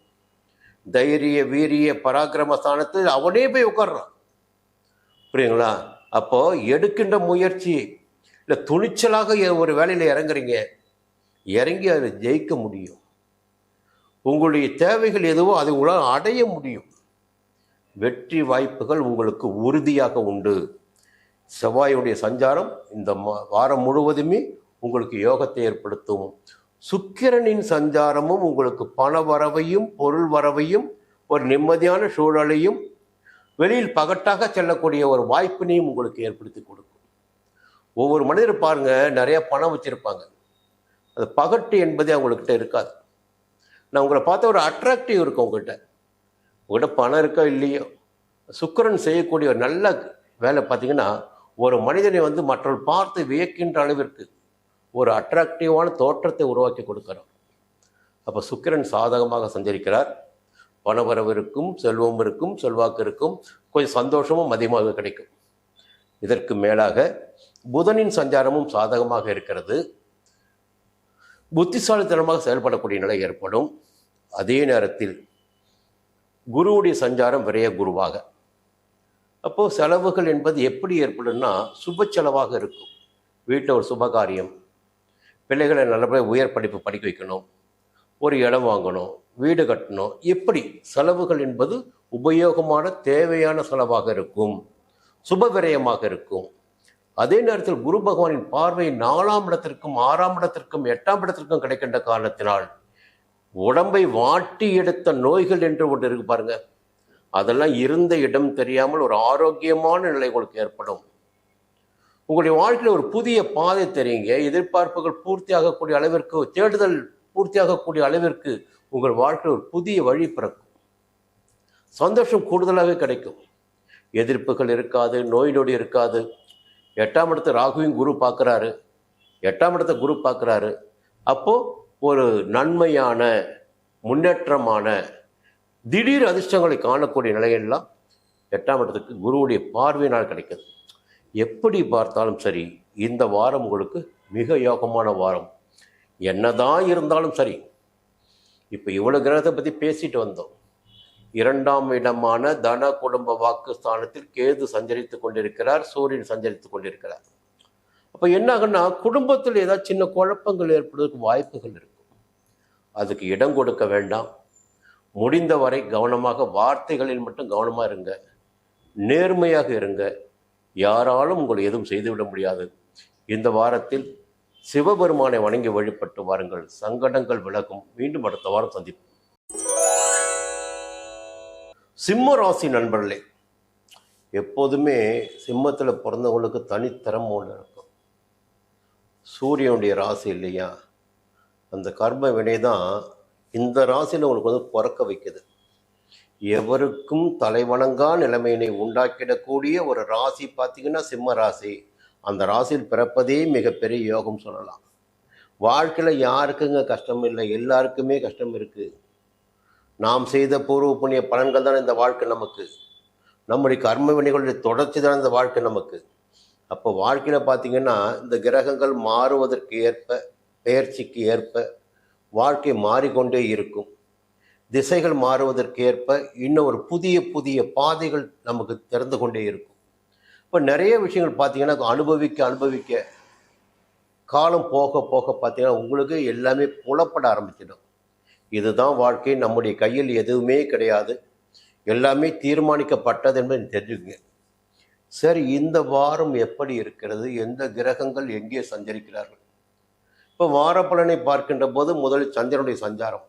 தைரிய வீரிய பராக்கிரம ஸ்தானத்தில் அவனே போய் உட்கார்றான். புரியுங்களா? அப்போ எடுக்கின்ற முயற்சி இல்லை, துணிச்சலாக ஒரு வேலையில் இறங்குறீங்க, இறங்கி அதை ஜெயிக்க முடியும். உங்களுடைய தேவைகள் எதுவோ அதை உங்களால் அடைய முடியும். வெற்றி வாய்ப்புகள் உங்களுக்கு உறுதியாக உண்டு. செவ்வாயுடைய சஞ்சாரம் இந்த வாரம் முழுவதுமே உங்களுக்கு யோகத்தை ஏற்படுத்தும். சுக்கிரனின் சஞ்சாரமும் உங்களுக்கு பண வரவையும் பொருள் வரவையும் ஒரு நிம்மதியான சூழலையும் வெளியில் பகட்டாக செல்லக்கூடிய ஒரு வாய்ப்பினையும் உங்களுக்கு ஏற்படுத்தி கொடுக்கும். ஒவ்வொரு மனிதர் பாருங்க, நிறைய பணம் வச்சிருப்பாங்க, அது பகட்டு என்பதே அவங்கக்கிட்ட இருக்காது. நான் உங்களை பார்த்த ஒரு அட்ராக்டிவ் இருக்கும் உங்கள்கிட்ட பணம் இருக்கோ இல்லையோ. சுக்கிரன் செய்யக்கூடிய ஒரு நல்ல வேலை பார்த்தீங்கன்னா, ஒரு மனிதனை மற்றவர்கள் பார்த்து வியக்கின்ற அளவிற்கு ஒரு அட்ராக்டிவான தோற்றத்தை உருவாக்கி கொடுக்கிறார். அப்போ சுக்கிரன் சாதகமாக சஞ்சரிக்கிறார். பணவரவு இருக்கும், செல்வம் இருக்கும், செல்வாக்கு இருக்கும், கொஞ்சம் சந்தோஷமும் அதிகமாக கிடைக்கும். இதற்கு மேலாக புதனின் சஞ்சாரமும் சாதகமாக இருக்கிறது. புத்திசாலித்தனமாக செயல்படக்கூடிய நிலை ஏற்படும். அதே நேரத்தில் குருவுடைய சஞ்சாரம் விரைய குருவாக. அப்போது செலவுகள் என்பது எப்படி ஏற்படும்னா, சுப செலவாக இருக்கும். வீட்டில் ஒரு சுபகாரியம், பிள்ளைகளை நல்லபடியாக உயர் படிப்பு படிக்க வைக்கணும், ஒரு இடம் வாங்கணும், வீடு கட்டணும், எப்படி செலவுகள் என்பது உபயோகமான தேவையான செலவாக இருக்கும், சுப விரயமாக இருக்கும். அதே நேரத்தில் குரு பகவானின் பார்வை 4ஆம் இடத்திற்கும் 6ஆம் இடத்திற்கும் 8ஆம் இடத்திற்கும் கிடைக்கின்ற காரணத்தினால் உடம்பை வாட்டி எடுத்த நோய்கள் என்று ஒன்று இருக்கு பாருங்க, அதெல்லாம் இருந்த இடம் தெரியாமல் ஒரு ஆரோக்கியமான நிலை உங்களுக்கு ஏற்படும். உங்களுடைய வாழ்க்கையில் ஒரு புதிய பாதை தெரியுங்க. எதிர்பார்ப்புகள் பூர்த்தியாகக்கூடிய அளவிற்கு, தேடுதல் பூர்த்தியாகக்கூடிய அளவிற்கு உங்கள் வாழ்க்கையில் ஒரு புதிய வழி பிறக்கும். சந்தோஷம் கூடுதலாகவே கிடைக்கும். எதிர்ப்புகள் இருக்காது, நோய் நொடி இருக்காது. 8ஆம் இடத்தை ராகுவின் குரு பார்க்குறாரு, 8ஆம் இடத்தை குரு பார்க்குறாரு. அப்போது ஒரு நன்மையான முன்னேற்றமான திடீர் அதிர்ஷ்டங்களை காணக்கூடிய நிலையெல்லாம் 8ஆம் இடத்துக்கு குருவுடைய பார்வையினால் கிடைக்குது. எப்படி பார்த்தாலும் சரி, இந்த வாரம் உங்களுக்கு மிக யோகமான வாரம். என்னதான் இருந்தாலும் சரி, இப்போ இவ்வளோ கிரகத்தை பற்றி பேசிட்டு வந்தோம். 2ஆம் இடமான தன குடும்ப வாக்கு ஸ்தானத்தில் கேது சஞ்சரித்து கொண்டிருக்கிறார், சூரியன் சஞ்சரித்து கொண்டிருக்கிறார். அப்போ என்ன ஆகுன்னா, குடும்பத்தில் ஏதாவது சின்ன குழப்பங்கள் ஏற்படுவதற்கு வாய்ப்புகள் இருக்கும். அதுக்கு இடம் கொடுக்க வேண்டாம். முடிந்தவரை கவனமாக, வார்த்தைகளில் மட்டும் கவனமாக இருங்க, நேர்மையாக இருங்க. யாராலும் உங்களை எதுவும் செய்துவிட முடியாது. இந்த வாரத்தில் சிவபெருமானை வணங்கி வழிபட்டு வாருங்கள், சங்கடங்கள் விலகும். மீண்டும் அடுத்த வாரம் சந்திப்போம். சிம்ம ராசி நண்பர்களே, எப்போதுமே சிம்மத்தில் பிறந்தவங்களுக்கு தனித்திறமை ஒன்று இருக்கும். சூரியனுடைய ராசி இல்லையா, அந்த கர்ம வினை தான் இந்த ராசியில் உங்களுக்கு பிறக்க வைக்குது. எவருக்கும் தலைவணங்கா நிலைமையினை உண்டாக்கிடக்கூடிய ஒரு ராசி பார்த்தீங்கன்னா சிம்ம ராசி. அந்த ராசியில் பிறப்பதே மிகப்பெரிய யோகம் சொல்லலாம். வாழ்க்கையில் யாருக்குங்க கஷ்டம் இல்லை, எல்லாருக்குமே கஷ்டம் இருக்குது. நாம் செய்த பூர்வ புண்ணிய பலன்கள் தான் இந்த வாழ்க்கை நமக்கு. நம்முடைய கர்ம வினைகளுடைய தொடர்ச்சி தான் இந்த வாழ்க்கை நமக்கு. அப்போ வாழ்க்கையில் பார்த்தீங்கன்னா இந்த கிரகங்கள் மாறுவதற்கு ஏற்ப, பெயர்ச்சிக்கு ஏற்ப வாழ்க்கை மாறிக்கொண்டே இருக்கும். திசைகள் மாறுவதற்கு ஏற்ப இன்னும் ஒரு புதிய புதிய பாதைகள் நமக்கு திறந்து கொண்டே இருக்கும். இப்போ நிறைய விஷயங்கள் பார்த்தீங்கன்னா அனுபவிக்க காலம் போக போக பார்த்தீங்கன்னா உங்களுக்கு எல்லாமே புலப்பட ஆரம்பிச்சிடும். இதுதான் வாழ்க்கை, நம்முடைய கையில் எதுவுமே கிடையாது, எல்லாமே தீர்மானிக்கப்பட்டது என்பதை தெரிஞ்சுக்குங்க. சரி, இந்த வாரம் எப்படி இருக்கிறது, எந்த கிரகங்கள் எங்கே சஞ்சரிக்கிறார்கள்? இப்போ வாரப்பலனை பார்க்கின்ற போது முதலில் சந்திரனுடைய சஞ்சாரம்.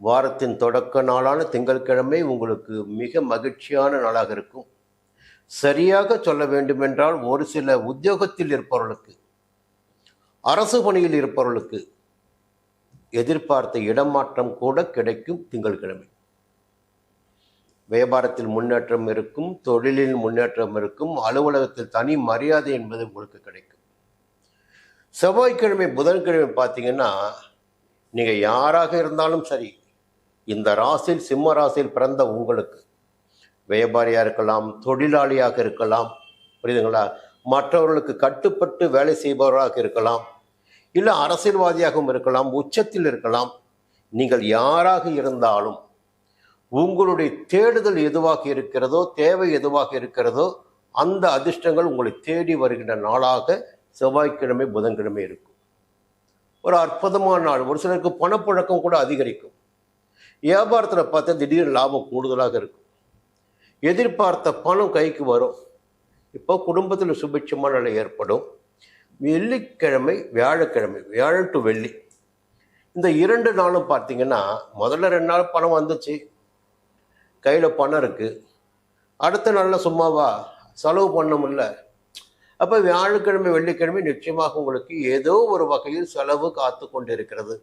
வாரத்தின் தொடக்க நாளான திங்கட்கிழமை உங்களுக்கு மிக மகிழ்ச்சியான நாளாக இருக்கும். சரியாக சொல்ல வேண்டுமென்றால், ஒரு சில உத்தியோகத்தில் இருப்பவர்களுக்கு, அரசு பணியில் இருப்பவர்களுக்கு எதிர்பார்த்த இடமாற்றம் கூட கிடைக்கும். திங்கட்கிழமை வியாபாரத்தில் முன்னேற்றம் இருக்கும், தொழிலில் முன்னேற்றம் இருக்கும், அலுவலகத்தில் தனி மரியாதை என்பது உங்களுக்கு கிடைக்கும். செவ்வாய்க்கிழமை புதன்கிழமை பார்த்தீங்கன்னா, நீங்கள் யாராக இருந்தாலும் சரி, இந்த ராசியில் சிம்ம ராசியில் பிறந்த உங்களுக்கு வியாபாரியாக இருக்கலாம், தொழிலாளியாக இருக்கலாம், புரியுதுங்களா? மற்றவர்களுக்கு கட்டுப்பட்டு வேலை செய்பவராக இருக்கலாம், இல்லை அரசியல்வாதியாகவும் இருக்கலாம், உச்சத்தில் இருக்கலாம். நீங்கள் யாராக இருந்தாலும் உங்களுடைய தேடுதல் எதுவாக இருக்கிறதோ, தேவை எதுவாக இருக்கிறதோ, அந்த அதிர்ஷ்டங்கள் உங்களை தேடி வருகின்ற நாளாக செவ்வாய்க்கிழமை புதன்கிழமை இருக்கும். ஒரு அற்புதமான நாள். ஒரு சிலருக்கு பணப்புழக்கம் கூட அதிகரிக்கும். வியாபாரத்தில் பார்த்தா திடீர் லாபம் கூடுதலாக இருக்கும். எதிர்பார்த்த பணம் கைக்கு வரும். இப்போ குடும்பத்தில் சுபிட்சமான நிலை ஏற்படும். வெள்ளிக்கிழமை வியாழக்கிழமை, வியாழன் டு வெள்ளி, இந்த 2 நாளும் பார்த்தீங்கன்னா, முதல்ல 2 நாள் பணம் வந்துச்சு, கையில் பணம் இருக்குது. அடுத்த நாளில் சும்மாவா செலவு பண்ண முடியல. அப்போ வியாழக்கிழமை வெள்ளிக்கிழமை நிச்சயமாக உங்களுக்கு ஏதோ ஒரு வகையில் செலவு காத்து கொண்டு இருக்கிறது.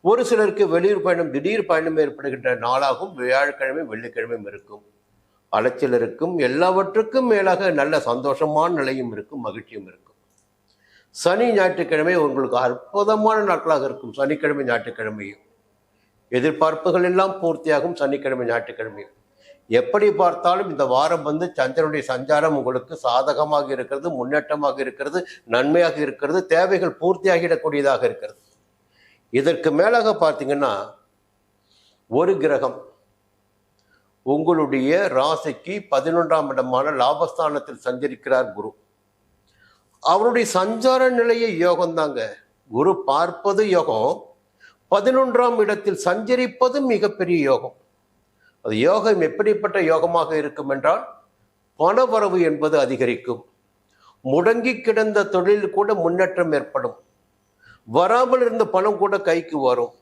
ஒரு சிலருக்கு வெளியூர் பயணம், திடீர் பயணம் ஏற்படுகின்ற நாளாகவும் வியாழக்கிழமை வெள்ளிக்கிழமையும் இருக்கும். அலைச்சல் இருக்கும். எல்லாவற்றுக்கும் மேலாக நல்ல சந்தோஷமான நிலையும் இருக்கும், மகிழ்ச்சியும் இருக்கும். சனி ஞாயிற்றுக்கிழமை உங்களுக்கு அற்புதமான நாட்களாக இருக்கும். சனிக்கிழமை ஞாயிற்றுக்கிழமையும் எதிர்பார்ப்புகள் எல்லாம் பூர்த்தியாகும். சனிக்கிழமை ஞாயிற்றுக்கிழமையும் எப்படி பார்த்தாலும் இந்த வாரம் சந்திரனுடைய சஞ்சாரம் உங்களுக்கு சாதகமாக இருக்கிறது, முன்னேற்றமாக இருக்கிறது, நன்மையாக இருக்கிறது, தேவைகள் பூர்த்தியாகிடக்கூடியதாக இருக்கிறது. இதற்கு மேலாக பார்த்தீங்கன்னா, ஒரு கிரகம் உங்களுடைய ராசிக்கு 11ஆம் இடமான லாபஸ்தானத்தில் சஞ்சரிக்கிறார் குரு. அவருடைய சஞ்சார நிலையை யோகம் தாங்க. குரு பார்ப்பது யோகம், 11ஆம் இடத்தில் சஞ்சரிப்பது மிகப்பெரிய யோகம். அது யோகம் எப்படிப்பட்ட யோகமாக இருக்கும் என்றால், பணவரவு என்பது அதிகரிக்கும். முடங்கி கிடந்த தொழில் கூட முன்னேற்றம் ஏற்படும். வராமல் இருந்த பணம் கூட கைக்கு வரும்.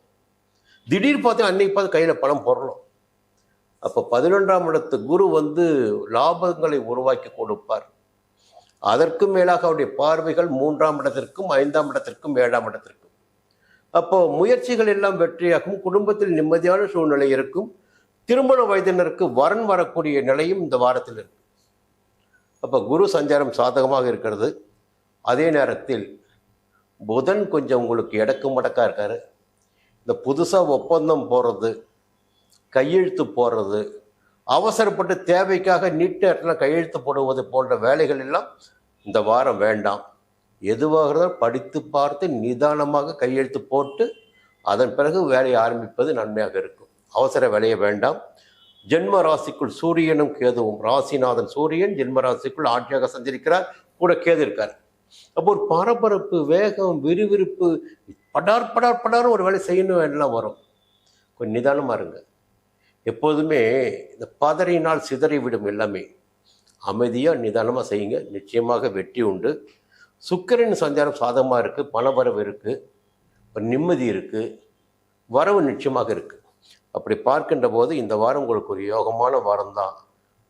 திடீர் பார்த்து அன்னைக்கு பார்த்து கையில் பணம் போடணும். அப்போ 11ஆம் இடத்து குரு லாபங்களை உருவாக்கி கொடுப்பார். அதற்கு மேலாக அவருடைய பார்வைகள் 3ஆம் இடத்திற்கும் 5ஆம் இடத்திற்கும் 7ஆம் இடத்திற்கும். அப்போ முயற்சிகள் எல்லாம் வெற்றியாகும். குடும்பத்தில் நிம்மதியான சூழ்நிலை இருக்கும். திருமண வயதினருக்கு வரன் வரக்கூடிய நிலையும் இந்த வாரத்தில் இருக்கு. அப்போ குரு சஞ்சாரம் சாதகமாக இருக்கிறது. அதே நேரத்தில் புதன் கொஞ்சம் உங்களுக்கு எடக்கு மடக்கா இருக்காரு. இந்த புதுசாக ஒப்பந்தம் போடுறது, கையெழுத்து போடுறது, அவசரப்பட்டு தேவைக்காக நீட்ட இடத்துல கையெழுத்து போடுவது போன்ற வேலைகள் எல்லாம் இந்த வாரம் வேண்டாம். எதுவாக படித்து பார்த்து நிதானமாக கையெழுத்து போட்டு அதன் பிறகு வேலையை ஆரம்பிப்பது நன்மையாக இருக்கும். அவசர வேலையை வேண்டாம். ஜென்ம ராசிக்குள் சூரியனும் கேதுவும், ராசிநாதன் சூரியன் ஜென்ம ராசிக்குள் ஆட்சியாக சஞ்சரிக்கிறார், கூட கேது இருக்கார். அப்போ ஒரு பரபரப்பு, வேகம், விறுவிறுப்பு, படார் படார் படார் ஒரு வேலை செய்யணும் எல்லாம் வரும். கொஞ்சம் நிதானமாக இருங்க. எப்போதுமே இந்த பதறினால் சிதறிவிடும் எல்லாமே. அமைதியாக நிதானமாக செய்யுங்க, நிச்சயமாக வெற்றி உண்டு. சுக்கிரன் சஞ்சாரம் சாதகமாக இருக்குது, பணவரவு இருக்குது, நிம்மதி இருக்குது, வரவு நிச்சயமாக இருக்குது. அப்படி பார்க்கின்ற போது இந்த வாரம் உங்களுக்கு ஒரு யோகமான வாரம்தான்.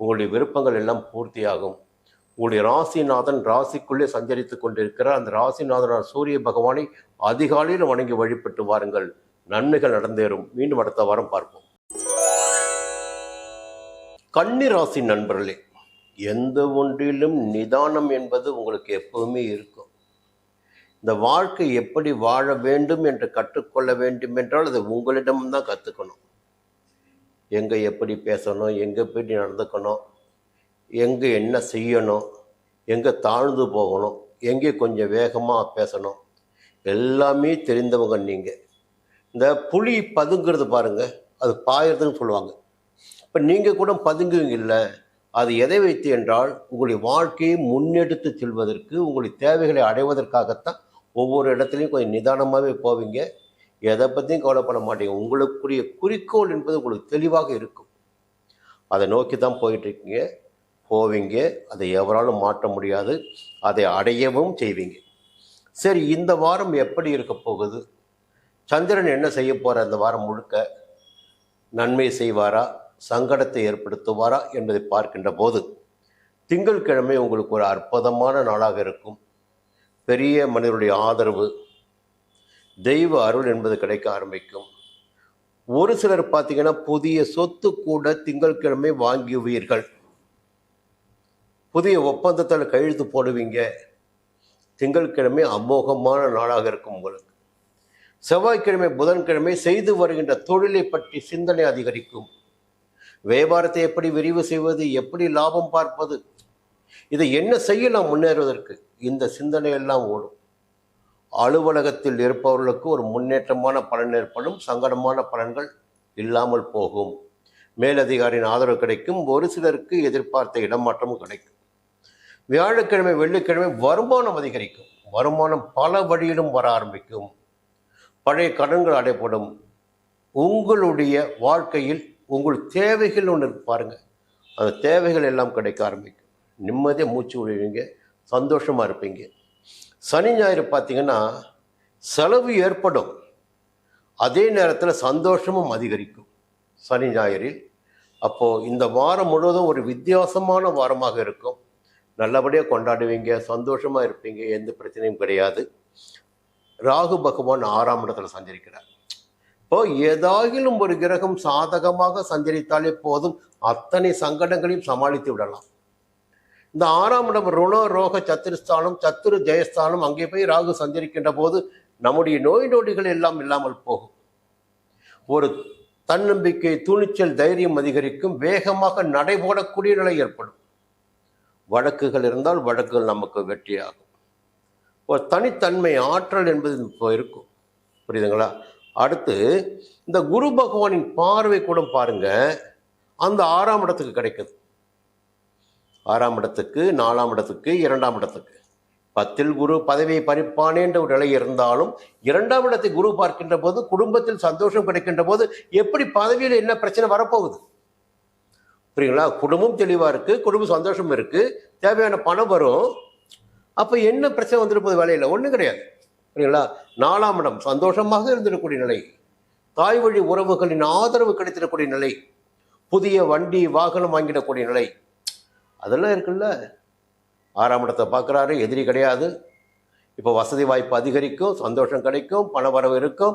உங்களுடைய விருப்பங்கள் எல்லாம் பூர்த்தியாகும். உங்களுடைய ராசிநாதன் ராசிக்குள்ளே சஞ்சரித்து கொண்டிருக்கிறார். அந்த ராசிநாதனார் சூரிய பகவானை அதிகாலையில் வணங்கி வழிபட்டு வாருங்கள், நன்மைகள் நடந்தேறும். மீண்டும் அடுத்த வாரம் பார்ப்போம். கன்னி ராசி நண்பர்களே, எந்த ஒன்றிலும் நிதானம் என்பது உங்களுக்கு எப்பவுமே இருக்கும். இந்த வாழ்க்கை எப்படி வாழ வேண்டும் என்று கற்றுக்கொள்ள வேண்டும் என்றால் அது உங்களிடம்தான் கற்றுக்கணும். எங்கே எப்படி பேசணும், எங்கே எப்படி நடந்துக்கணும், எங்கே என்ன செய்யணும், எங்கே தாழ்ந்து போகணும், எங்கே கொஞ்சம் வேகமாக பேசணும், எல்லாமே தெரிந்தவங்க நீங்கள். இந்த புலி பதுங்கிறது பாருங்கள், அது பாயறதுன்னு சொல்லுவாங்க. இப்போ நீங்கள் கூட பதுங்குவீங்க இல்லை. அது எதை வைத்து என்றால், உங்களுடைய வாழ்க்கையை முன்னெடுத்து செல்வதற்கு, உங்களுடைய தேவைகளை அடைவதற்காகத்தான். ஒவ்வொரு இடத்துலையும் கொஞ்சம் நிதானமாகவே போவீங்க, எதை பற்றியும் கவலைப்பட மாட்டீங்க. உங்களுக்குரிய குறிக்கோள் என்பது உங்களுக்கு தெளிவாக இருக்கும். அதை நோக்கி தான் போயிட்டுருக்கீங்க, போவீங்க. அதை எவராலும் மாற்ற முடியாது, அதை அடையவும் செய்வீங்க. சரி, இந்த வாரம் எப்படி இருக்க போகுது? சந்திரன் என்ன செய்ய போகிற இந்த வாரம் முழுக்க? நன்மை செய்வாரா, சங்கடத்தை ஏற்படுத்துவாரா என்பதை பார்க்கின்ற போது, திங்கட்கிழமை உங்களுக்கு ஒரு அற்புதமான நாளாக இருக்கும். பெரிய மனிதருடைய ஆதரவு, தெய்வ அருள் என்பது கிடைக்க ஆரம்பிக்கும். ஒரு சிலர் பார்த்தீங்கன்னா புதிய சொத்து கூட திங்கட்கிழமை வாங்குவீர்கள். புதிய ஒப்பந்தத்தில் கையெழுத்து போடுவீங்க. திங்கட்கிழமை அமோகமான நாளாக இருக்கும் உங்களுக்கு. செவ்வாய்க்கிழமை புதன்கிழமை செய்து வருகின்ற தொழிலை பற்றி சிந்தனை அதிகரிக்கும். வியாபாரத்தை எப்படி விரிவு செய்வது, எப்படி லாபம் பார்ப்பது, இதை என்ன செய்யலாம் முன்னேறுவதற்கு, இந்த சிந்தனை எல்லாம் ஓடும். அலுவலகத்தில் இருப்பவர்களுக்கு ஒரு முன்னேற்றமான பலன் ஏற்படும், சங்கடமான பலன்கள் இல்லாமல் போகும். மேலதிகாரியின் ஆதரவு கிடைக்கும். ஒரு சிலருக்கு எதிர்பார்த்த இடமாற்றமும் கிடைக்கும். வியாழக்கிழமை வெள்ளிக்கிழமை வருமானம் அதிகரிக்கும். வருமானம் பல வழியிலும் வர ஆரம்பிக்கும். பழைய கடன்கள் அடைப்படும். உங்களுடைய வாழ்க்கையில் உங்கள் தேவைகள் ஒன்று பாருங்க, அந்த தேவைகள் எல்லாம் கிடைக்க ஆரம்பிக்கும். நிம்மதியாக மூச்சு விடுவீங்க, சந்தோஷமாக இருப்பீங்க. சனி ஞாயிறு பார்த்தீங்கன்னா செலவு ஏற்படும், அதே நேரத்தில் சந்தோஷமும் அதிகரிக்கும் சனி ஞாயிறில். அப்போது இந்த வாரம் முழுவதும் ஒரு வித்தியாசமான வாரமாக இருக்கும். நல்லபடியாக கொண்டாடுவீங்க, சந்தோஷமாக இருப்பீங்க, எந்த பிரச்சனையும் கிடையாது. ராகு பகவான் 6ஆம் இடத்துல சஞ்சரிக்கிறார். இப்போ ஏதாகிலும் ஒரு கிரகம் சாதகமாக சஞ்சரித்தாலே போதும், அத்தனை சங்கடங்களையும் சமாளித்து விடலாம். இந்த 6ஆம் இடம் ருண ரோக சத்துருஸ்தானம், சத்துரு ஜெயஸ்தானம், அங்கே போய் ராகு சஞ்சரிக்கின்ற போது நம்முடைய நோய் நொடிகள் எல்லாம் இல்லாமல் போகும். ஒரு தன்னம்பிக்கை, துணிச்சல், தைரியம் அதிகரிக்கும். வேகமாக நடைபோடக்கூடிய நிலை ஏற்படும். வழக்குகள் இருந்தால் வழக்குகள் நமக்கு வெற்றியாகும். ஒரு தனித்தன்மை, ஆற்றல் என்பது இப்போ இருக்கும். புரியுதுங்களா? அடுத்து இந்த குரு பகவானின் பார்வை கூட பாருங்க, அந்த 6ஆம் இடத்துக்கு கிடைக்குது. 6ஆம் இடத்துக்கு, 4ஆம் இடத்துக்கு, 2ஆம் இடத்துக்கு. 10ல் குரு பதவியை பறிப்பானே என்ற ஒரு நிலை இருந்தாலும் 2ஆம் இடத்தை குரு பார்க்கின்ற போது குடும்பத்தில் சந்தோஷம் கிடைக்கின்ற போது எப்படி பதவியில் என்ன பிரச்சனை வரப்போகுது? புரியுங்களா? குடும்பம் தெளிவாக இருக்குது, குடும்ப சந்தோஷம் இருக்குது, தேவையான பணம் வரும். அப்போ என்ன பிரச்சனை வந்துட்டு போகுது? வேலையில் ஒன்றும் கிடையாது. புரியுங்களா? 4ஆம் இடம் சந்தோஷமாக இருந்திடக்கூடிய நிலை, தாய் வழி உறவுகளின் ஆதரவு கிடைத்திடக்கூடிய நிலை, புதிய வண்டி வாகனம் வாங்கிடக்கூடிய நிலை, அதெல்லாம் இருக்குல்ல. 6ஆம் இடத்தை பார்க்குறாரு, எதிரி கிடையாது. இப்போ வசதி வாய்ப்பு அதிகரிக்கும், சந்தோஷம் கிடைக்கும், பண வரவு இருக்கும்.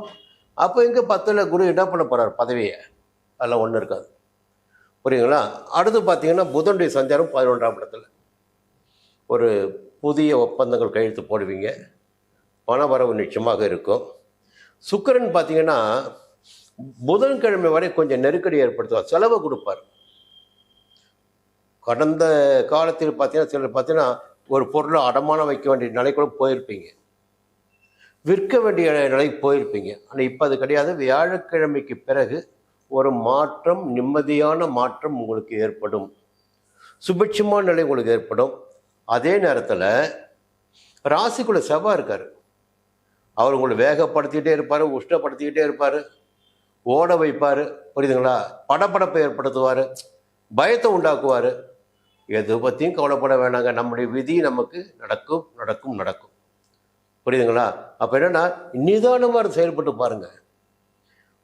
அப்போ இங்கே 10ல் குரு என்ன பண்ண போகிறார்? பதவியை. அதெல்லாம் ஒன்றும் இருக்காது. புரியுங்களா? அடுத்து பார்த்தீங்கன்னா புதனுடைய சஞ்சாரம் 11ஆம் இடத்துல. ஒரு புதிய ஒப்பந்தங்கள் கையெழுத்து போடுவீங்க, பண வரவு நிச்சயமாக இருக்கும். சுக்கிரன் பார்த்தீங்கன்னா புதன்கிழமை வரை கொஞ்சம் நெருக்கடி ஏற்படுத்துவார், செலவை கொடுப்பார். கடந்த காலத்தில் பார்த்தீங்கன்னா சிலர் பார்த்தீங்கன்னா ஒரு பொருளை அடமானம் வைக்க வேண்டிய நிலை கூட போயிருப்பீங்க, விற்க வேண்டிய நிலைக்கு போயிருப்பீங்க. ஆனால் இப்போ அது கிடையாது. வியாழக்கிழமைக்கு பிறகு ஒரு மாற்றம், நிம்மதியான மாற்றம் உங்களுக்கு ஏற்படும். சுபிட்சமான நிலை உங்களுக்கு ஏற்படும். அதே நேரத்தில் ராசிக்குள்ள செவ்வாய் இருக்கார். அவர் உங்களை வேகப்படுத்திக்கிட்டே இருப்பார், உஷ்டப்படுத்திக்கிட்டே இருப்பார், ஓட வைப்பார். புரியுதுங்களா? படப்படப்பை ஏற்படுத்துவார், பயத்தை உண்டாக்குவார். எது பற்றியும் கவலைப்பட வேணாங்க, நம்முடைய விதி நமக்கு நடக்கும் நடக்கும் நடக்கும். புரியுதுங்களா? அப்போ என்னென்னா நிதானமாக செயல்பட்டு பாருங்கள்,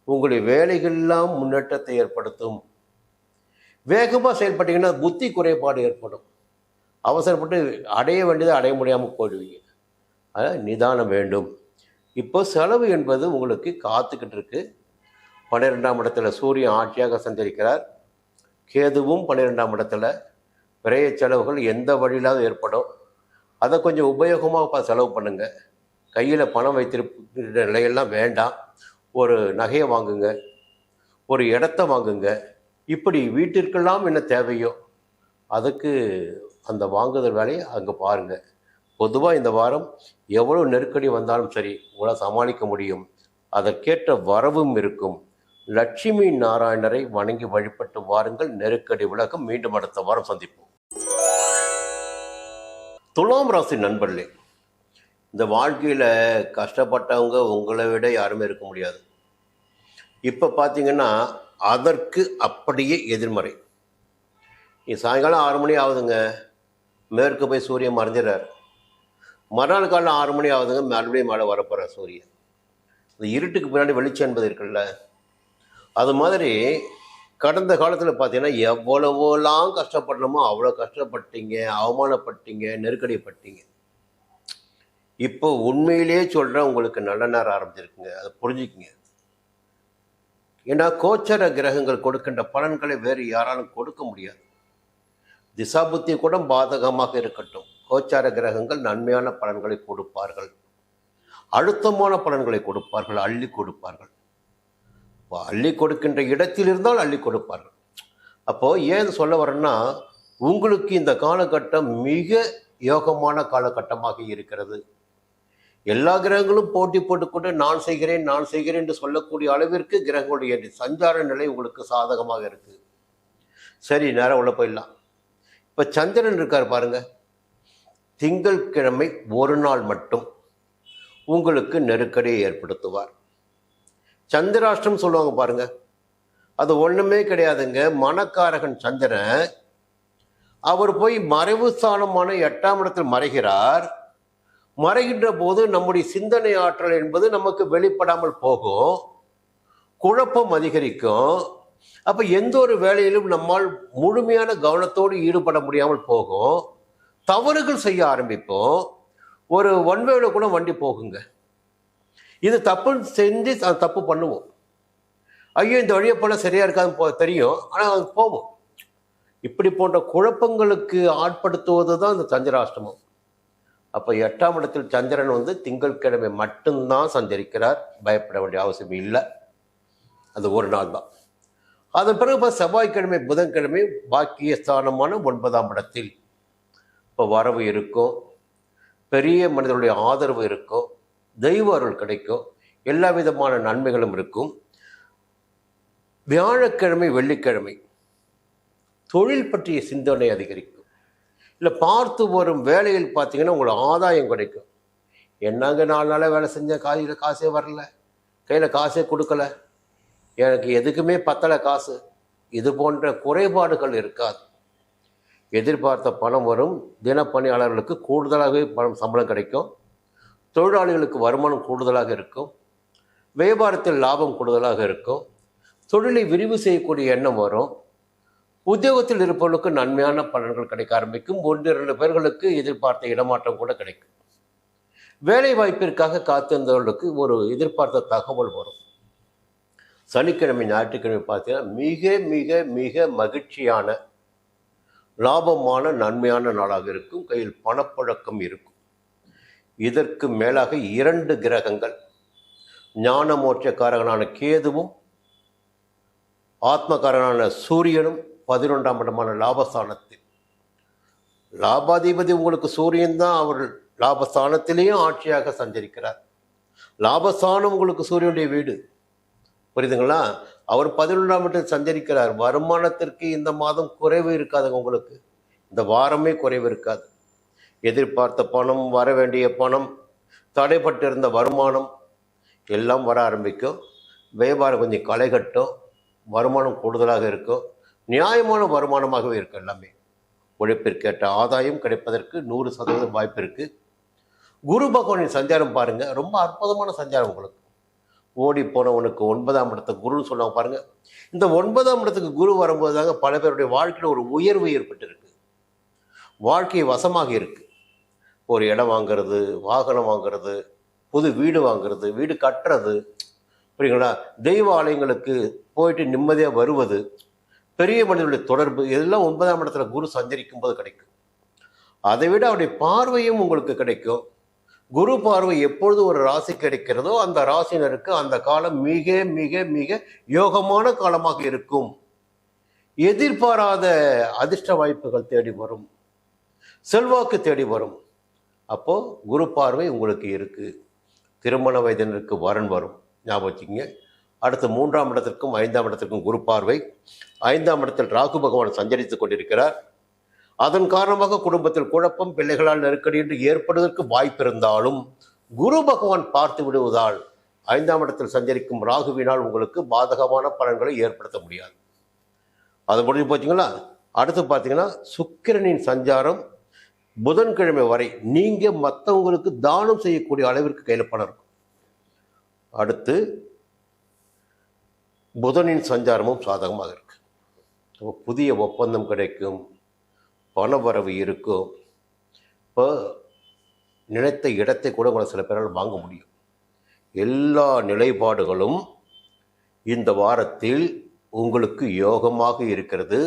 உங்களுடைய வேலைகள்லாம் முன்னேற்றத்தை ஏற்படுத்தும். வேகமாக செயல்பட்டீங்கன்னா புத்தி குறைபாடு ஏற்படும். அவசரப்பட்டு அடைய வேண்டியதை அடைய முடியாமல் போயிடுவீங்க. அதான் நிதானம் வேண்டும். இப்போ செலவு என்பது உங்களுக்கு காத்துக்கிட்டு இருக்கு. 12ஆம் இடத்துல சூரியன் ஆட்சியாக சஞ்சரிக்கிறார். கேதுவும் 12ஆம் இடத்துல. விரைய செலவுகள் எந்த வழியிலாவது ஏற்படும். அதை கொஞ்சம் உபயோகமாக செலவு பண்ணுங்கள். கையில் பணம் வைத்திருக்கிற நிலையெல்லாம் வேண்டாம். ஒரு நகையை வாங்குங்க, ஒரு இடத்த வாங்குங்க. இப்படி வீட்டிற்கெல்லாம் என்ன தேவையோ அதுக்கு அந்த வாங்குதல் வேலையை அங்கே பாருங்கள். பொதுவாக இந்த வாரம் எவ்வளோ நெருக்கடி வந்தாலும் சரி உங்களால் சமாளிக்க முடியும். அதற்கேற்ற வரவும் இருக்கும். லட்சுமி நாராயணரை வணங்கி வழிபட்டு வாருங்கள், நெருக்கடி விலகும். மீண்டும் அடுத்த வாரம் சந்திப்போம். துலாம் ராசி நண்பர்களே, இந்த வாழ்க்கையில் கஷ்டப்பட்டவங்க உங்களை விட யாருமே இருக்க முடியாது. இப்போ பார்த்தீங்கன்னா அதற்கு அப்படியே எதிர்மறை. சாயங்காலம் 6 மணி ஆகுதுங்க, மேற்கு போய் சூரியன் மறைஞ்சிடறார். மறுநாள் காலையில் 6 மணி ஆகுதுங்க, மறுபடியும் மழை வரப்போகிற சூரியன். இந்த இருட்டுக்கு பின்னாடி வெளிச்சம் என்பது இருக்குல்ல, அது மாதிரி கடந்த காலத்தில் பார்த்தீங்கன்னா எவ்வளவோலாம் கஷ்டப்படணுமோ அவ்வளோ கஷ்டப்பட்டீங்க, அவமானப்பட்டீங்க, நெருக்கடிப்பட்டீங்க. இப்போ உண்மையிலே சொல்கிறேன், உங்களுக்கு நல்ல நேரம் ஆரம்பிச்சிருக்குங்க, அதை புரிஞ்சுக்குங்க. ஏன்னா கோச்சர கிரகங்கள் கொடுக்கின்ற பலன்களை வேறு யாராலும் கொடுக்க முடியாது. திசாபுத்தி கூட பாதகமாக இருக்கட்டும், கோச்சார கிரகங்கள் நன்மையான பலன்களை கொடுப்பார்கள், அழுத்தமான பலன்களை கொடுப்பார்கள், அள்ளி கொடுப்பார்கள். அள்ளி கொடுக்கின்ற இடத்தில் இருந்தால் அள்ளி கொடுப்பார்கள். அப்போது ஏன் சொல்ல வரேன்னா, உங்களுக்கு இந்த காலகட்டம் மிக யோகமான காலகட்டமாக இருக்கிறது. எல்லா கிரகங்களும் போட்டி போட்டுக்கொண்டு நான் செய்கிறேன் நான் செய்கிறேன் என்று சொல்லக்கூடிய அளவிற்கு கிரகங்களுடைய சஞ்சார நிலை உங்களுக்கு சாதகமாக இருக்குது. சரி, நேரம் உள்ள போயிடலாம். இப்போ சந்திரன் இருக்கார் பாருங்க, திங்கட்கிழமை ஒரு நாள் மட்டும் உங்களுக்கு நெருக்கடியை ஏற்படுத்துவார். சந்திராஷ்டம் சொல்லுவாங்க பாருங்க, அது ஒண்ணுமே கிடையாதுங்க. மனக்காரகன் சந்திரன், அவர் போய் மறைவு ஸ்தானமான 8ஆம் இடத்தில் மறைகிறார். மறைகின்ற போது நம்முடைய சிந்தனை ஆற்றல் என்பது நமக்கு வெளிப்படாமல் போகும், குழப்பம் அதிகரிக்கும். அப்ப எந்த ஒரு வேலையிலும் நம்மால் முழுமையான கவனத்தோடு ஈடுபட முடியாமல் போகும், தவறுகள் செய்ய ஆரம்பிப்போம். ஒரு ஒன்வேல கூட வண்டி போகுங்க, இது தப்பு செஞ்சு தப்பு பண்ணுவோம். ஐயோ இந்த வழியை போல சரியா இருக்காதுன்னு தெரியும், ஆனால் அது போவோம். இப்படி போன்ற குழப்பங்களுக்கு ஆட்படுத்துவது தான் இந்த சந்திராஷ்டமம். அப்போ 8ஆம் இடத்தில் சந்திரன் திங்கட்கிழமை மட்டும்தான் சஞ்சரிக்கிறார். பயப்பட வேண்டிய அவசியம் இல்லை, அது ஒரு நாள் தான். அதன் பிறகு செவ்வாய்க்கிழமை புதன்கிழமை பாக்கிய ஸ்தானமான 9ஆம் இடத்தில் இப்போ வரவு இருக்கும், பெரிய மனிதனுடைய ஆதரவு இருக்கும், தெய்வ அருள் கிடைக்கும், எல்லா விதமான நன்மைகளும் இருக்கும். வியாழக்கிழமை வெள்ளிக்கிழமை தொழில் பற்றிய சிந்தனை அதிகரிக்கும். இல்லை பார்த்து வரும் வேலையில் பார்த்தீங்கன்னா உங்களுக்கு ஆதாயம் கிடைக்கும். என்னங்க 4 நாளாக வேலை செஞ்ச காலையில் காசே வரல, கையில் காசே கொடுக்கல, எனக்கு எதுக்குமே பத்தலை காசு, இது போன்ற குறைபாடுகள் இருக்காது. எதிர்பார்த்த பணம் வரும். தினப்பணியாளர்களுக்கு கூடுதலாகவே பணம் சம்பளம் கிடைக்கும். தொழிலாளிகளுக்கு வருமானம் கூடுதலாக இருக்கும். வியாபாரத்தில் லாபம் கூடுதலாக இருக்கும். தொழிலை விரிவு செய்யக்கூடிய எண்ணம் வரும். உத்தியோகத்தில் இருப்பவர்களுக்கு நன்மையான பலன்கள் கிடைக்க ஆரம்பிக்கும். 1-2 பேர்களுக்கு எதிர்பார்த்த இடமாற்றம் கூட கிடைக்கும். வேலை வாய்ப்பிற்காக காத்திருந்தவர்களுக்கு ஒரு எதிர்பார்த்த தகவல் வரும். சனிக்கிழமை ஞாயிற்றுக்கிழமை பார்த்தீங்கன்னா மிக மிக மிக மகிழ்ச்சியான லாபமான நன்மையான நாளாக இருக்கும். கையில் பணப்புழக்கம் இருக்கும். இதற்கு மேலாக 2 கிரகங்கள், ஞான மோட்சக்காரகனான கேதுவும் ஆத்மகாரனான சூரியனும் 11ஆம் இடமான லாபஸ்தானத்தில். லாபாதிபதி உங்களுக்கு சூரியன் தான், அவர் லாபஸ்தானத்திலேயும் ஆட்சியாக சஞ்சரிக்கிறார். லாபஸ்தானம் உங்களுக்கு சூரியனுடைய வீடு, புரியுதுங்களா? அவர் 11ஆம் இடத்தில் சஞ்சரிக்கிறார். வருமானத்திற்கு இந்த மாதம் குறைவு இருக்காதுங்க, உங்களுக்கு இந்த வாரமே குறைவு இருக்காது. எதிர்பார்த்த பணம், வர வேண்டிய பணம், தடைப்பட்டிருந்த வருமானம் எல்லாம் வர ஆரம்பிக்கும். வியாபாரம் கொஞ்சம் களை கட்டும், வருமானம் கூடுதலாக இருக்கும். நியாயமான வருமானமாகவே இருக்கும். எல்லாமே உழைப்பிற்கேற்ற ஆதாயம் கிடைப்பதற்கு 100% வாய்ப்பு இருக்குது. குரு பகவானின் சஞ்சாரம் பாருங்க, ரொம்ப அற்புதமான சஞ்சாரம். உங்களுக்கு ஓடி போனவனுக்கு 9ஆம் இடத்துக்கு குருன்னு சொல்லுவாங்க பாருங்க. இந்த 9ஆம் இடத்துக்கு குரு வரும்போது தாங்க பல பேருடைய வாழ்க்கையில் ஒரு உயர்வு ஏற்பட்டு இருக்கு. வாழ்க்கை வசமாக இருக்கு. ஒரு இடம் வாங்கிறது, வாகனம் வாங்கிறது, புது வீடு வாங்கிறது, வீடு கட்டுறது, புரியுங்களா? தெய்வ ஆலயங்களுக்கு போயிட்டு நிம்மதியாக வருவது, பெரிய மனிதனுடைய தொடர்பு, இதெல்லாம் 9ஆம் இடத்துல குரு சஞ்சரிக்கும் போது கிடைக்கும். அதை விட அவருடைய பார்வையும் உங்களுக்கு கிடைக்கும். குரு பார்வை எப்பொழுது ஒரு ராசி கிடைக்கிறதோ அந்த ராசினருக்கு அந்த காலம் மிக மிக மிக யோகமான காலமாக இருக்கும். எதிர்பாராத அதிர்ஷ்ட வாய்ப்புகள் தேடி வரும், செல்வாக்கு தேடி வரும். அப்போ குரு பார்வை உங்களுக்கு இருக்கு. திருமண வயதினருக்கு வரன் வரும், ஞாபகம் வச்சுக்கோங்க. அடுத்து 3ஆம் இடத்திற்கும் 5ஆம் இடத்திற்கும் குரு பார்வை. 5ஆம் இடத்தில் ராகு பகவான் சஞ்சரித்துக் கொண்டிருக்கிறார். அதன் காரணமாக குடும்பத்தில் குழப்பம், பிள்ளைகளால் நெருக்கடி என்று ஏற்படுவதற்கு வாய்ப்பு இருந்தாலும் குரு பகவான் பார்த்து விடுவதால் 5ஆம் இடத்தில் சஞ்சரிக்கும் ராகுவினால் உங்களுக்கு பாதகமான பலன்களை ஏற்படுத்த முடியாது. அது முடிஞ்சு போச்சுங்களா? அடுத்து பார்த்தீங்கன்னா சுக்கிரனின் சஞ்சாரம் புதன்கிழமை வரை நீங்க மற்றவங்களுக்கு தானம் செய்யக்கூடிய அளவிற்கு கையில் பணம் இருக்கும். அடுத்து புதனின் சஞ்சாரமும் சாதகமாக இருக்கு. புதிய ஒப்பந்தம் கிடைக்கும், பணவரவு இருக்கும். இப்போ நினைத்த இடத்தை கூட உங்களை சில பேரால் வாங்க முடியும். எல்லா நிலைப்பாடுகளும் இந்த வாரத்தில் உங்களுக்கு யோகமாக இருக்கிறது.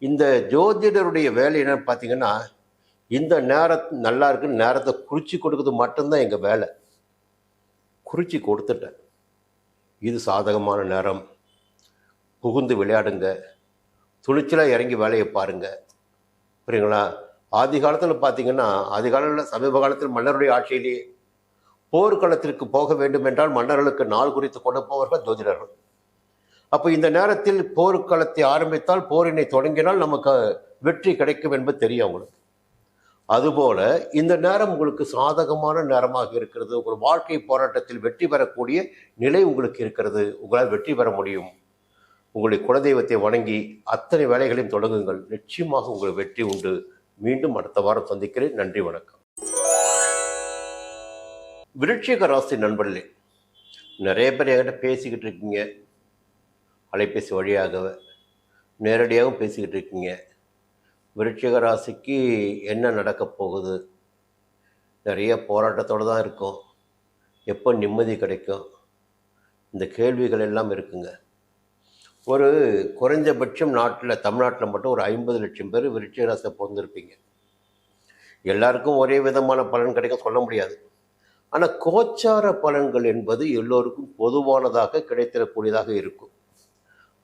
இந்த ஜோதிடருடைய வேலை என்னன்னு பார்த்தீங்கன்னா, இந்த நேரம் நல்லா இருக்குன்னு நேரத்தை குறித்து கொடுக்குறது மட்டும்தான் எங்கள் வேலை. குறித்து கொடுத்துட்டேன், இது சாதகமான நேரம், புகுந்து விளையாடுங்க, துணிச்சலாக இறங்கி வேலையை பாருங்க. புரியுங்களா? ஆதி காலத்தில் பார்த்தீங்கன்னா, ஆதி காலத்தில் சமீப காலத்தில் மன்னருடைய ஆட்சியிலேயே போர்க்களத்திற்கு போக வேண்டும் என்றால் மன்னர்களுக்கு நாள் குறித்து கொண்டு போவார்கள் ஜோதிடர்கள். அப்போ இந்த நேரத்தில் போர்க்களத்தை ஆரம்பித்தால், போரினை தொடங்கினால் நமக்கு வெற்றி கிடைக்கும் என்பது தெரியும் அவங்களுக்கு. அதுபோல இந்த நேரம் உங்களுக்கு சாதகமான நேரமாக இருக்கிறது. உங்கள் வாழ்க்கை போராட்டத்தில் வெற்றி பெறக்கூடிய நிலை உங்களுக்கு இருக்கிறது. உங்களால் வெற்றி பெற முடியும். உங்களுடைய குலதெய்வத்தை வணங்கி அத்தனை வேலைகளையும் தொடங்குங்கள். நிச்சயமாக உங்களுக்கு வெற்றி உண்டு. மீண்டும் அடுத்த வாரம் சந்திக்கிறேன். நன்றி, வணக்கம். விருட்சிக ராசி நண்பர்களே, நிறைய பேர் என்கிட்ட பேசிக்கிட்டு இருக்கீங்க. அலைபேசி வழியாக நேரடியாகவும் பேசிக்கிட்டு இருக்கீங்க. விருட்சிக ராசிக்கு என்ன நடக்கப் போகுது? நிறைய போராட்டத்தோடு தான் இருக்கும். எப்போ நிம்மதி கிடைக்கும்? இந்த கேள்விகள் எல்லாம் இருக்குங்க. ஒரு குறைஞ்சபட்சம் தமிழ்நாட்டில் மட்டும் ஒரு 50 லட்சம் பேர் விருட்சிக ராசியை பிறந்திருப்பீங்க. எல்லாருக்கும் ஒரே விதமான பலன் கிடைக்கும் சொல்ல முடியாது. ஆனால் கோச்சார பலன்கள் என்பது எல்லோருக்கும் பொதுவானதாக கிடைத்திடக்கூடியதாக இருக்கும்.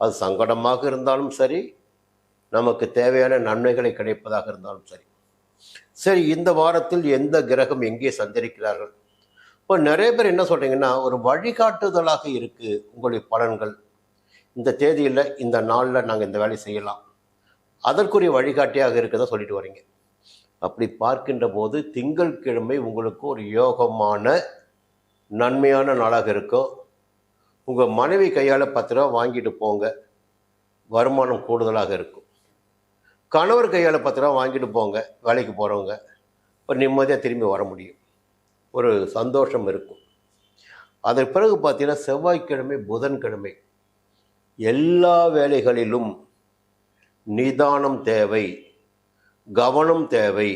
அது சங்கடமாக இருந்தாலும் சரி, நமக்கு தேவையான நன்மைகளை கிடைப்பதாக இருந்தாலும் சரி. சரி, இந்த வாரத்தில் எந்த கிரகம் எங்கே சஞ்சரிக்கிறார்கள்? இப்போ நிறைய பேர் என்ன சொல்கிறீங்கன்னா, ஒரு வழிகாட்டுதலாக இருக்குது உங்களுடைய பலன்கள். இந்த தேதியில் இந்த நாளில் நாங்கள் இந்த வேலையை செய்யலாம், அதற்குரிய வழிகாட்டியாக இருக்குதான் சொல்லிட்டு வரீங்க. அப்படி பார்க்கின்ற போது திங்கட்கிழமை உங்களுக்கு ஒரு யோகமான நன்மையான நாளாக இருக்கும். உங்கள் மனைவி கையால் 10 ரூபா வாங்கிட்டு போங்க, வருமானம் கூடுதலாக இருக்கும். கணவர் கையால் 10 ரூபா வாங்கிட்டு போங்க, வேலைக்கு போகிறவங்க இப்போ நிம்மதியாக திரும்பி வர முடியும். ஒரு சந்தோஷம் இருக்கும். அதற்கு பிறகு பார்த்தீங்கன்னா, செவ்வாய்க்கிழமை புதன்கிழமை எல்லா வேலைகளிலும் நிதானம் தேவை, கவனம் தேவை.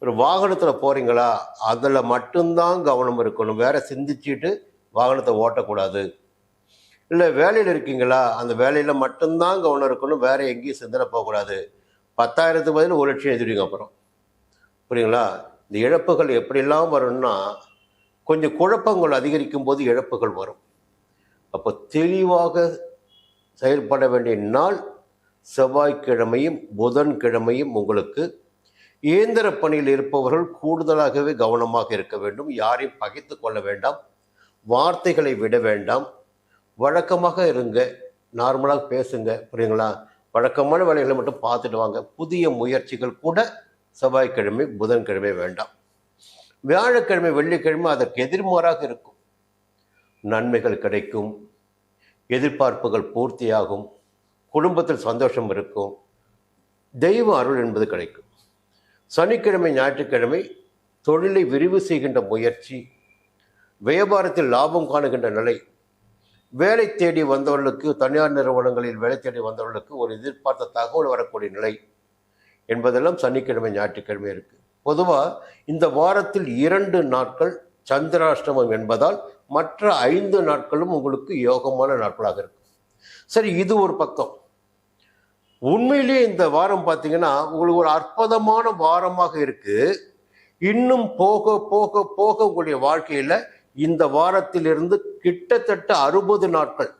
ஒரு வாகனத்தில் போகிறீங்களா, அதில் மட்டும்தான் கவனம் இருக்கணும். வேறு சிந்திச்சுட்டு வாகனத்தை ஓட்டக்கூடாது. இல்லை வேலையில் இருக்கீங்களா, அந்த வேலையில் மட்டும்தான் கவனம் இருக்கணும், வேறு எங்கேயும் சிந்தனை போகக்கூடாது. 10,000க்கு பதில் 1 லட்சம் எதிரிங்க அப்புறம். புரியுங்களா? இந்த இழப்புகள் எப்படிலாம் வரும்னா, கொஞ்சம் குழப்பங்கள் அதிகரிக்கும் போது இழப்புகள் வரும். அப்போ தெளிவாக செயல்பட வேண்டிய நாள் செவ்வாய்க்கிழமையும் புதன்கிழமையும். உங்களுக்கு இயந்திர பணியில் இருப்பவர்கள் கூடுதலாகவே கவனமாக இருக்க வேண்டும். யாரையும் பகைத்து கொள்ள வேண்டாம், வார்த்தைகளை விட வேண்டாம். வழக்கமாக இருங்க, நார்மலாக பேசுங்க. புரியுங்களா? வழக்கமான வேலைகளை மட்டும் பார்த்துட்டு வாங்க. புதிய முயற்சிகள் கூட செவ்வாய்க்கிழமை புதன்கிழமை வேண்டாம். வியாழக்கிழமை வெள்ளிக்கிழமை அதற்கு எதிர்மாறாக இருக்கும். நன்மைகள் கிடைக்கும், எதிர்பார்ப்புகள் பூர்த்தியாகும், குடும்பத்தில் சந்தோஷம் இருக்கும், தெய்வ அருள் என்பது கிடைக்கும். சனிக்கிழமை ஞாயிற்றுக்கிழமை தொழிலை விரிவு செய்கின்ற முயற்சி, வியாபாரத்தில் லாபம் காணுகின்ற நிலை, வேலை தேடி வந்தவர்களுக்கு, தனியார் நிறுவனங்களில் வேலை தேடி வந்தவர்களுக்கு ஒரு எதிர்பார்த்த தகவல் வரக்கூடிய நிலை என்பதெல்லாம் சனிக்கிழமை ஞாயிற்றுக்கிழமை இருக்குது. பொதுவாக இந்த வாரத்தில் 2 நாட்கள் சந்திராஷ்டமம் என்பதால் மற்ற 5 நாட்களும் உங்களுக்கு யோகமான நாட்களாக இருக்கும். சரி, இது ஒரு பக்கம். உண்மையிலேயே இந்த வாரம் பார்த்தீங்கன்னா உங்களுக்கு ஒரு அற்புதமான வாரமாக இருக்கு. இன்னும் போக போக போக உங்களுடைய வாழ்க்கையில் இந்த வாரத்திலிருந்து கிட்டத்தட்ட 60 நாட்கள்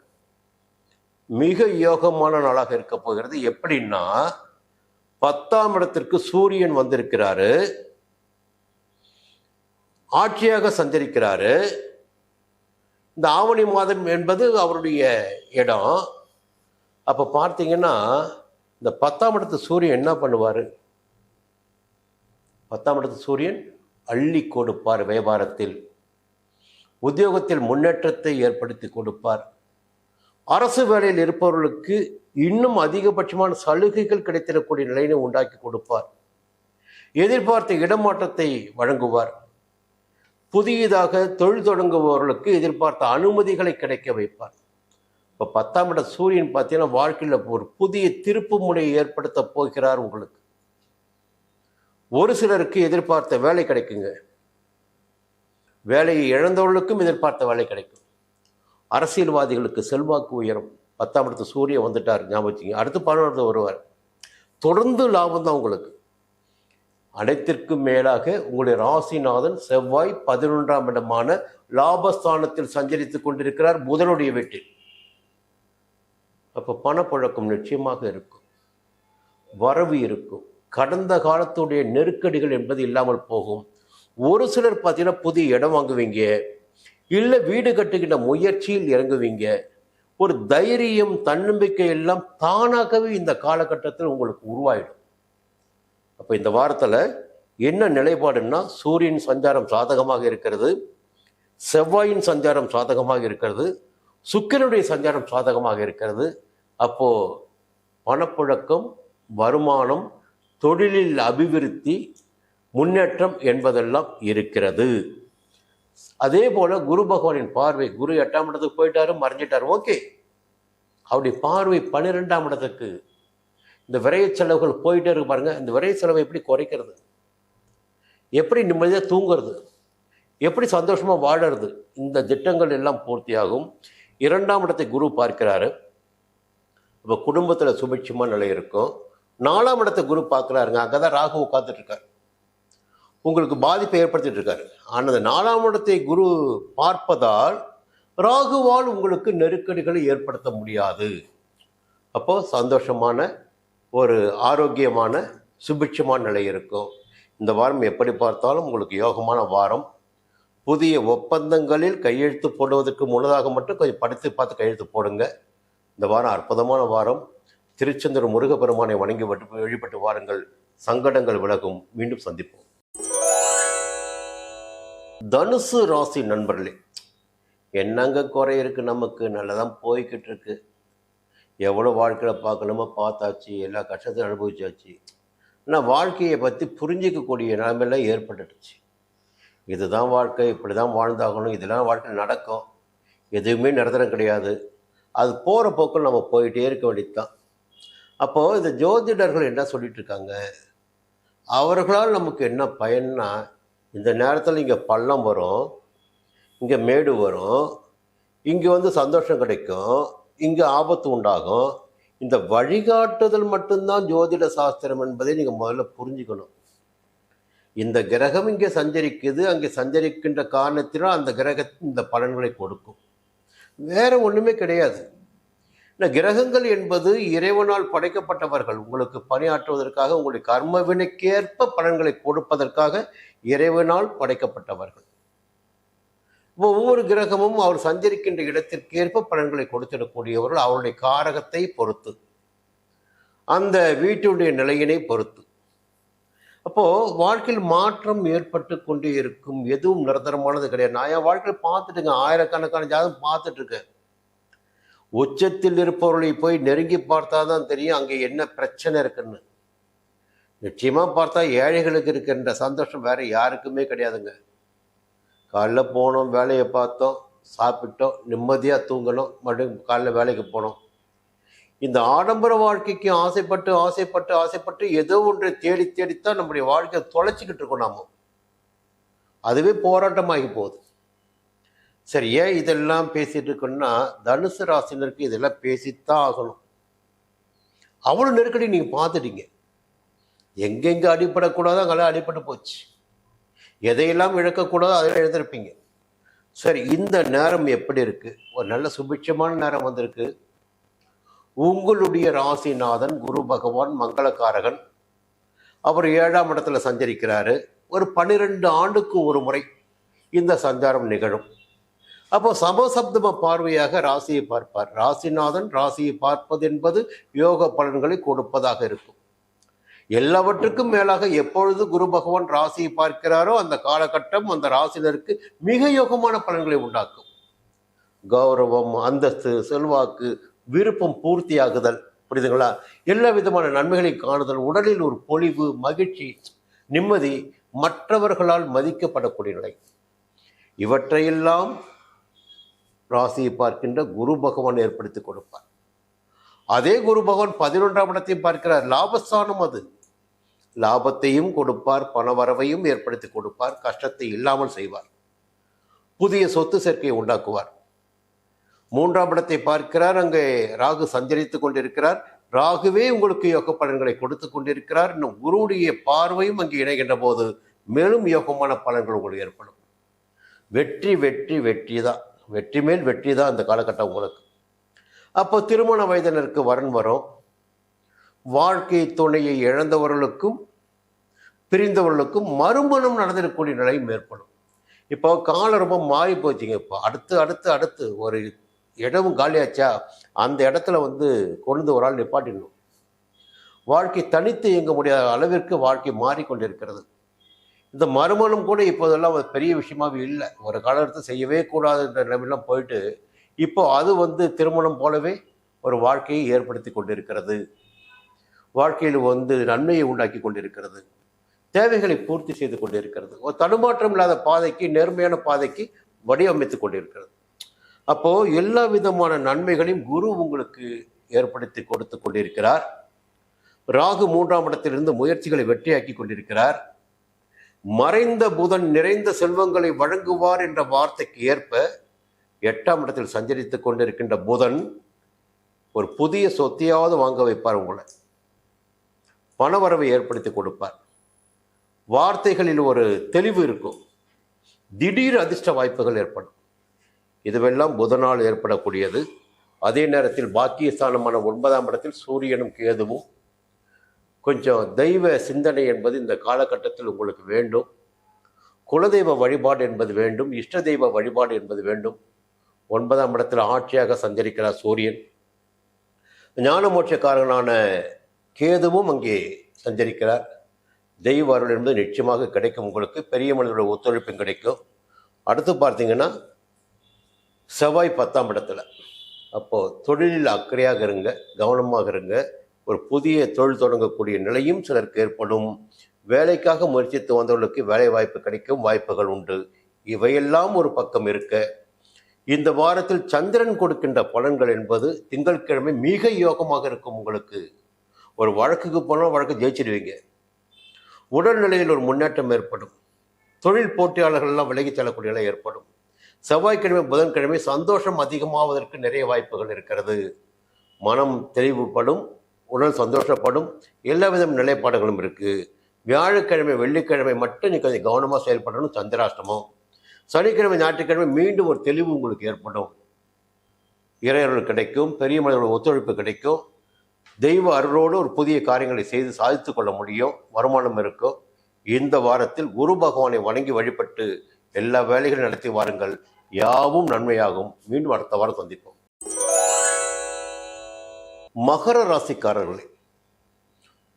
மிக யோகமான நாளாக இருக்க போகிறது. எப்படின்னா, 10ஆம் இடத்திற்கு சூரியன் வந்திருக்கிறாரு, ஆட்சியாக சஞ்சரிக்கிறாரு. இந்த ஆவணி மாதம் என்பது அவருடைய இடம். அப்போ பார்த்தீங்கன்னா, இந்த 10ஆம் இடத்து சூரியன் என்ன பண்ணுவார்? 10ஆம் இடத்து சூரியன் அள்ளி கொடுப்பார். வியாபாரத்தில், உத்தியோகத்தில் முன்னேற்றத்தை ஏற்படுத்தி கொடுப்பார். அரசு வேலையில் இருப்பவர்களுக்கு இன்னும் அதிகபட்சமான சலுகைகள் கிடைத்திடக்கூடிய நிலையை உண்டாக்கி கொடுப்பார். எதிர்பார்த்த இடமாற்றத்தை வழங்குவார். புதியதாக தொழில் தொடங்குபவர்களுக்கு எதிர்பார்த்த அனுமதிகளை கிடைக்க வைப்பார். இப்போ 10ஆம் இட சூரியன் பார்த்தீங்கன்னா வாழ்க்கையில் ஒரு புதிய திருப்பு முனையை ஏற்படுத்த போகிறார். உங்களுக்கு ஒரு சிலருக்கு எதிர்பார்த்த வேலை கிடைக்குங்க. வேலையை இழந்தவர்களுக்கும் எதிர்பார்த்த வேலை கிடைக்கும். அரசியல்வாதிகளுக்கு செல்வாக்கு உயரும். 10ஆம் இடத்து சூரியன் வந்துட்டார், ஞாபகம் வச்சுங்க. அடுத்து 11 வருவார். தொடர்ந்து லாபம் தான் உங்களுக்கு. அனைத்திற்கும் மேலாக உங்களுடைய ராசிநாதன் செவ்வாய் 11ஆம் இடமான லாபஸ்தானத்தில் சஞ்சரித்துக் கொண்டிருக்கிறார், புதனுடைய வீட்டில். அப்போ பணப்புழக்கம் நிச்சயமாக இருக்கும். வரவு இருக்கும். கடந்த காலத்துடைய நெருக்கடிகள் என்பது இல்லாமல் போகும். ஒரு சிலர் பார்த்தீங்கன்னா புதிய இடம் வாங்குவீங்க, இல்லை வீடு கட்டுகின்ற முயற்சியில் இறங்குவீங்க. ஒரு தைரியம், தன்னம்பிக்கை எல்லாம் தானாகவே இந்த காலகட்டத்தில் உங்களுக்கு உருவாயிடும். அப்போ இந்த வாரத்தில் என்ன நிலைப்பாடுன்னா, சூரியன் சஞ்சாரம் சாதகமாக இருக்கிறது, செவ்வாயின் சஞ்சாரம் சாதகமாக இருக்கிறது, சுக்கிரனுடைய சஞ்சாரம் சாதகமாக இருக்கிறது. அப்போ பணப்புழக்கம், வருமானம், தொழிலில் அபிவிருத்தி, முன்னேற்றம் என்பதெல்லாம் இருக்கிறது. அதே போல குரு பகவானின் பார்வை, குரு 8ஆம் இடத்துக்கு போயிட்டாரு, மறைஞ்சிட்டாரு, ஓகே. அவருடைய பார்வை 12ஆம் இடத்துக்கு. இந்த விரைய செலவுகள் போயிட்டே இருக்கு பாருங்க. இந்த விரைய செலவை எப்படி குறைக்கிறது, எப்படி நிம்மதியாக தூங்குறது, எப்படி சந்தோஷமா வாழறது, இந்த திட்டங்கள் எல்லாம் பூர்த்தியாகும். 2ஆம் இடத்தை குரு பார்க்கிறாரு. இப்போ குடும்பத்தில் சுபிட்சமாக நிலை இருக்கும். 4ஆம் இடத்தை குரு பார்க்குறாருங்க. அங்கே தான் ராகு உட்காந்துட்டு இருக்காரு, உங்களுக்கு பாதிப்பை ஏற்படுத்திட்டு இருக்காரு. ஆனால் அந்த 4ஆம் இடத்தை குரு பார்ப்பதால் ராகுவால் உங்களுக்கு நெருக்கடிகளை ஏற்படுத்த முடியாது. அப்போ சந்தோஷமான ஒரு ஆரோக்கியமான சுபிட்சமான நிலை இருக்கும். இந்த வாரம் எப்படி பார்த்தாலும் உங்களுக்கு யோகமான வாரம். புதிய ஒப்பந்தங்களில் கையெழுத்து போடுவதற்கு முன்னதாக மட்டும் கொஞ்சம் படித்து பார்த்து கையெழுத்து போடுங்க. இந்த வாரம் அற்புதமான வாரம். திருச்செந்தூர் முருகப்பெருமானை வணங்கி வழிபட்டு வாருங்கள், சங்கடங்கள் விலகும். மீண்டும் சந்திப்போம். தனுசு ராசி நண்பர்களே, என்னங்க குறை இருக்கு, நமக்கு நல்லதான் போய்கிட்டு இருக்கு. எவ்வளோ வாழ்க்கையில் பார்க்கணுமோ பார்த்தாச்சு, எல்லா கஷ்டத்தையும் அனுபவிச்சாச்சு. ஆனால் வாழ்க்கையை பற்றி புரிஞ்சிக்கக்கூடிய நிலைமையெல்லாம் ஏற்பட்டுடுச்சு. இதுதான் வாழ்க்கை, இப்படி தான் வாழ்ந்தாகணும், இதெல்லாம் வாழ்க்கையில் நடக்கும், எதுவுமே நிரந்தரம் கிடையாது, அது போகிற போக்கில் நம்ம போயிட்டே இருக்க வேண்டியது தான். அப்போது இந்த ஜோதிடர்கள் என்ன சொல்லிட்டு இருக்காங்க, அவர்களால் நமக்கு என்ன பயன்னா, இந்த நேரத்தில் இங்கே பள்ளம் வரும், இங்கே மேடு வரும், இங்கே சந்தோஷம் கிடைக்கும், இங்கே ஆபத்து உண்டாகும். இந்த வழிகாட்டுதல் மட்டும்தான் ஜோதிட சாஸ்திரம் என்பதை நீங்கள் முதல்ல புரிஞ்சுக்கணும். இந்த கிரகம் இங்கே சஞ்சரிக்குது, அங்கே சஞ்சரிக்கின்ற காரணத்தினால் அந்த கிரகத்தின் இந்த பலன்களை கொடுக்கும், வேற ஒன்றுமே கிடையாது. இந்த கிரகங்கள் என்பது இறைவனால் படைக்கப்பட்டவர்கள், உங்களுக்கு பணியாற்றுவதற்காக, உங்களுடைய கர்ம வினைக்கேற்ப பலன்களை கொடுப்பதற்காக இறைவனால் படைக்கப்பட்டவர்கள். இப்போ ஒவ்வொரு கிரகமும் அவர் சஞ்சரிக்கின்ற இடத்திற்கேற்ப பலன்களை கொடுத்திடக்கூடியவர்கள், அவருடைய காரகத்தை பொறுத்து, அந்த வீட்டுடைய நிலையினை பொறுத்து. அப்போ வாழ்க்கையில் மாற்றம் ஏற்பட்டு கொண்டே இருக்கும், எதுவும் நிரந்தரமானது கிடையாது. நான் என் வாழ்க்கையில் பார்த்துட்டுங்க, ஆயிரக்கணக்கான ஜாதகம் பார்த்துட்டு இருக்கேன். உச்சத்தில் இருப்பவர்களை போய் நெருங்கி பார்த்தாதான் தெரியும் அங்கே என்ன பிரச்சனை இருக்குன்னு. நிச்சயமா பார்த்தா ஏழைகளுக்கு இருக்கின்ற சந்தோஷம் வேற யாருக்குமே கிடையாதுங்க. காலைல போனோம், வேலையை பார்த்தோம், சாப்பிட்டோம், நிம்மதியாக தூங்கணும், மறுபடியும் காலைல வேலைக்கு போனோம். இந்த ஆடம்பர வாழ்க்கைக்கு ஆசைப்பட்டு ஆசைப்பட்டு ஆசைப்பட்டு ஏதோ ஒன்றை தேடி தேடித்தான் நம்முடைய வாழ்க்கையை தொலைச்சிக்கிட்டு இருக்கோம் நாம. அதுவே போராட்டமாகி போகுது. சரி, ஏன் இதெல்லாம் பேசிட்டு இருக்கோம்னா, தனுசு ராசினருக்கு இதெல்லாம் பேசித்தான் ஆகணும். அவ்வளோ நெருக்கடி நீங்கள் பார்த்துட்டீங்க. எங்கெங்கே அடிப்படக்கூடாதோ அங்கெல்லாம் அடிப்பட்டு போச்சு. எதையெல்லாம் இழக்கக்கூடாதோ அதெல்லாம் எழுதிருப்பீங்க. சரி, இந்த நேரம் எப்படி இருக்கு? ஒரு நல்ல சுபிட்சமான நேரம் வந்திருக்கு. உங்களுடைய ராசிநாதன் குரு பகவான் மங்களகாரகன், அவர் 7ஆம் இடத்துல சஞ்சரிக்கிறாரு. ஒரு 12 ஆண்டுக்கு ஒரு முறை இந்த சஞ்சாரம் நிகழும். அப்போ சமசப்தம பார்வையாக ராசியை பார்ப்பார். ராசிநாதன் ராசியை பார்ப்பது என்பது யோக பலன்களை கொடுப்பதாக இருக்கும். எல்லாவற்றுக்கும் மேலாக எப்பொழுது குரு பகவான் ராசியை பார்க்கிறாரோ அந்த காலகட்டம் அந்த ராசினருக்கு மிக யோகமான பலன்களை உண்டாக்கும். கௌரவம், அந்தஸ்து, செல்வாக்கு, விருப்பம் பூர்த்தியாகுதல், புரியுதுங்களா? எல்லா விதமான நன்மைகளை காணுதல், உடலில் ஒரு பொலிவு, மகிழ்ச்சி, நிம்மதி, மற்றவர்களால் மதிக்கப்படக்கூடிய நிலை, இவற்றையெல்லாம் ராசியை பார்க்கின்ற குரு பகவான் ஏற்படுத்தி கொடுப்பார். அதே குரு பகவான் 11ஆம் இடத்தையும் பார்க்கிறார். லாபஸ்தானம் அது. லாபத்தையும் கொடுப்பார், பணவரவையும் ஏற்படுத்தி கொடுப்பார், கஷ்டத்தை இல்லாமல் செய்வார், புதிய சொத்து சேர்க்கையை உண்டாக்குவார். 3ஆம் இடத்தை பார்க்கிறார். அங்கே ராகு சஞ்சரித்துக் கொண்டிருக்கிறார். ராகுவே உங்களுக்கு யோக பலன்களை கொடுத்து கொண்டிருக்கிறார். இன்னும் குருவுடைய பார்வையும் அங்கே இணைகின்ற போது மேலும் யோகமான பலன்கள் உங்களுக்கு ஏற்படும். வெற்றி வெற்றி வெற்றி தான், வெற்றி மேல் வெற்றி தான் அந்த காலகட்டம் உங்களுக்கு. அப்போ திருமண வயதினருக்கு வரன் வரும், வாழ்க்கை துணையை இழந்தவர்களுக்கும் பிரிந்தவர்களுக்கும் மறுமணம் நடந்திருக்கக்கூடிய நிலையும் ஏற்படும். இப்போ காலம் ரொம்ப மாறி போச்சுங்க. இப்போ அடுத்து அடுத்து அடுத்து ஒரு இடமும் காலியாச்சா அந்த இடத்துல கொண்டு ஒரு ஆள் நிப்பாட்டிடணும். வாழ்க்கை தனித்து இயங்க முடியாத அளவிற்கு வாழ்க்கை மாறிக்கொண்டிருக்கிறது. இந்த மறுமணம் கூட இப்போதெல்லாம் ஒரு பெரிய விஷயமாவே இல்லை. ஒரு காலத்தை செய்யவே கூடாதுன்ற நிலைமையெல்லாம் போயிட்டு இப்போ அது திருமணம் போலவே ஒரு வாழ்க்கையை ஏற்படுத்தி கொண்டிருக்கிறது. வாழ்க்கையில் நன்மையை உண்டாக்கி கொண்டிருக்கிறது. தேவைகளை பூர்த்தி செய்து கொண்டிருக்கிறது. ஒரு தடுமாற்றம் இல்லாத பாதைக்கு, நேர்மையான பாதைக்கு வடிவமைத்து கொண்டிருக்கிறது. அப்போ எல்லா விதமான நன்மைகளையும் குரு உங்களுக்கு ஏற்படுத்தி கொடுத்து கொண்டிருக்கிறார். ராகு 3ஆம் இடத்திலிருந்து முயற்சிகளை வெற்றியாக்கி கொண்டிருக்கிறார். மறைந்த புதன் நிறைந்த செல்வங்களை வழங்குவார் என்ற வார்த்தைக்கு ஏற்ப 8ஆம் இடத்தில் சஞ்சரித்துக் கொண்டிருக்கின்ற புதன் ஒரு புதிய சொத்தையாவது வாங்க வைப்பார். உங்களை பணவரவை ஏற்படுத்தி கொடுப்பார். வார்த்தைகளில் ஒரு தெளிவு இருக்கும். திடீர் அதிர்ஷ்ட வாய்ப்புகள் ஏற்படும். இதுவெல்லாம் புதனால் ஏற்படக்கூடியது. அதே நேரத்தில் பாக்கியஸ்தானமான 9ஆம் இடத்தில் சூரியனும் கேதுவும் கொஞ்சம் தெய்வ சிந்தனை என்பது இந்த காலகட்டத்தில் உங்களுக்கு வேண்டும். குலதெய்வ வழிபாடு என்பது வேண்டும். இஷ்ட தெய்வ வழிபாடு என்பது வேண்டும். 9ஆம் இடத்தில் ஆட்சியாக சஞ்சரிக்கிறார் சூரியன். ஞான மோட்சக்காரனான கேதுவும் அங்கே சஞ்சரிக்கிறார். தெய்வ அருள் என்பது நிச்சயமாக கிடைக்கும். உங்களுக்கு பெரிய மனிதர்களுடைய ஒத்துழைப்பும் கிடைக்கும். அடுத்து பார்த்தீங்கன்னா செவ்வாய் 10ஆம் இடத்துல. அப்போது தொழிலில் அக்கறையாக இருங்க, கவனமாக இருங்க. ஒரு புதிய தொழில் தொடங்கக்கூடிய நிலையும் சிலருக்கு ஏற்படும். வேலைக்காக முயற்சித்து வந்தவர்களுக்கு வேலை வாய்ப்பு கிடைக்கும் வாய்ப்புகள் உண்டு. இவையெல்லாம் ஒரு பக்கம் இருக்க, இந்த வாரத்தில் சந்திரன் கொடுக்கின்ற பலன்கள் என்பது திங்கட்கிழமை மிக யோகமாக இருக்கும். உங்களுக்கு ஒரு வழக்குக்கு போனால் வழக்கு ஜெயிச்சிடுவீங்க. உடல்நிலையில் ஒரு முன்னேற்றம் ஏற்படும். தொழில் போட்டியாளர்கள்லாம் விலகி செல்லக்கூடிய நிலை ஏற்படும். செவ்வாய்க்கிழமை புதன்கிழமை சந்தோஷம் அதிகமாவதற்கு நிறைய வாய்ப்புகள் இருக்கிறது. மனம் தெளிவுபடும், உடல் சந்தோஷப்படும். எல்லா விதம் நிலைப்பாடுகளும் இருக்குது. வியாழக்கிழமை வெள்ளிக்கிழமை மட்டும் நீ கொஞ்சம் கவனமாக செயல்படணும். சந்திராஷ்டமம். சனிக்கிழமை ஞாயிற்றுக்கிழமை மீண்டும் ஒரு தெளிவு உங்களுக்கு ஏற்படும். இறையர்கள் கிடைக்கும். பெரிய மனிதர்களோட ஒத்துழைப்பு கிடைக்கும். தெய்வ அருளோடு ஒரு புதிய காரியங்களை செய்து சாதித்து கொள்ள முடியும். வருமானம் இருக்கும். இந்த வாரத்தில் குரு பகவானை வணங்கி வழிபட்டு எல்லா வேலைகளும் நடத்தி வாருங்கள். யாவும் நன்மையாகும். மீண்டும் அடுத்த வாரம் சந்திப்போம். மகர ராசிக்காரர்களே,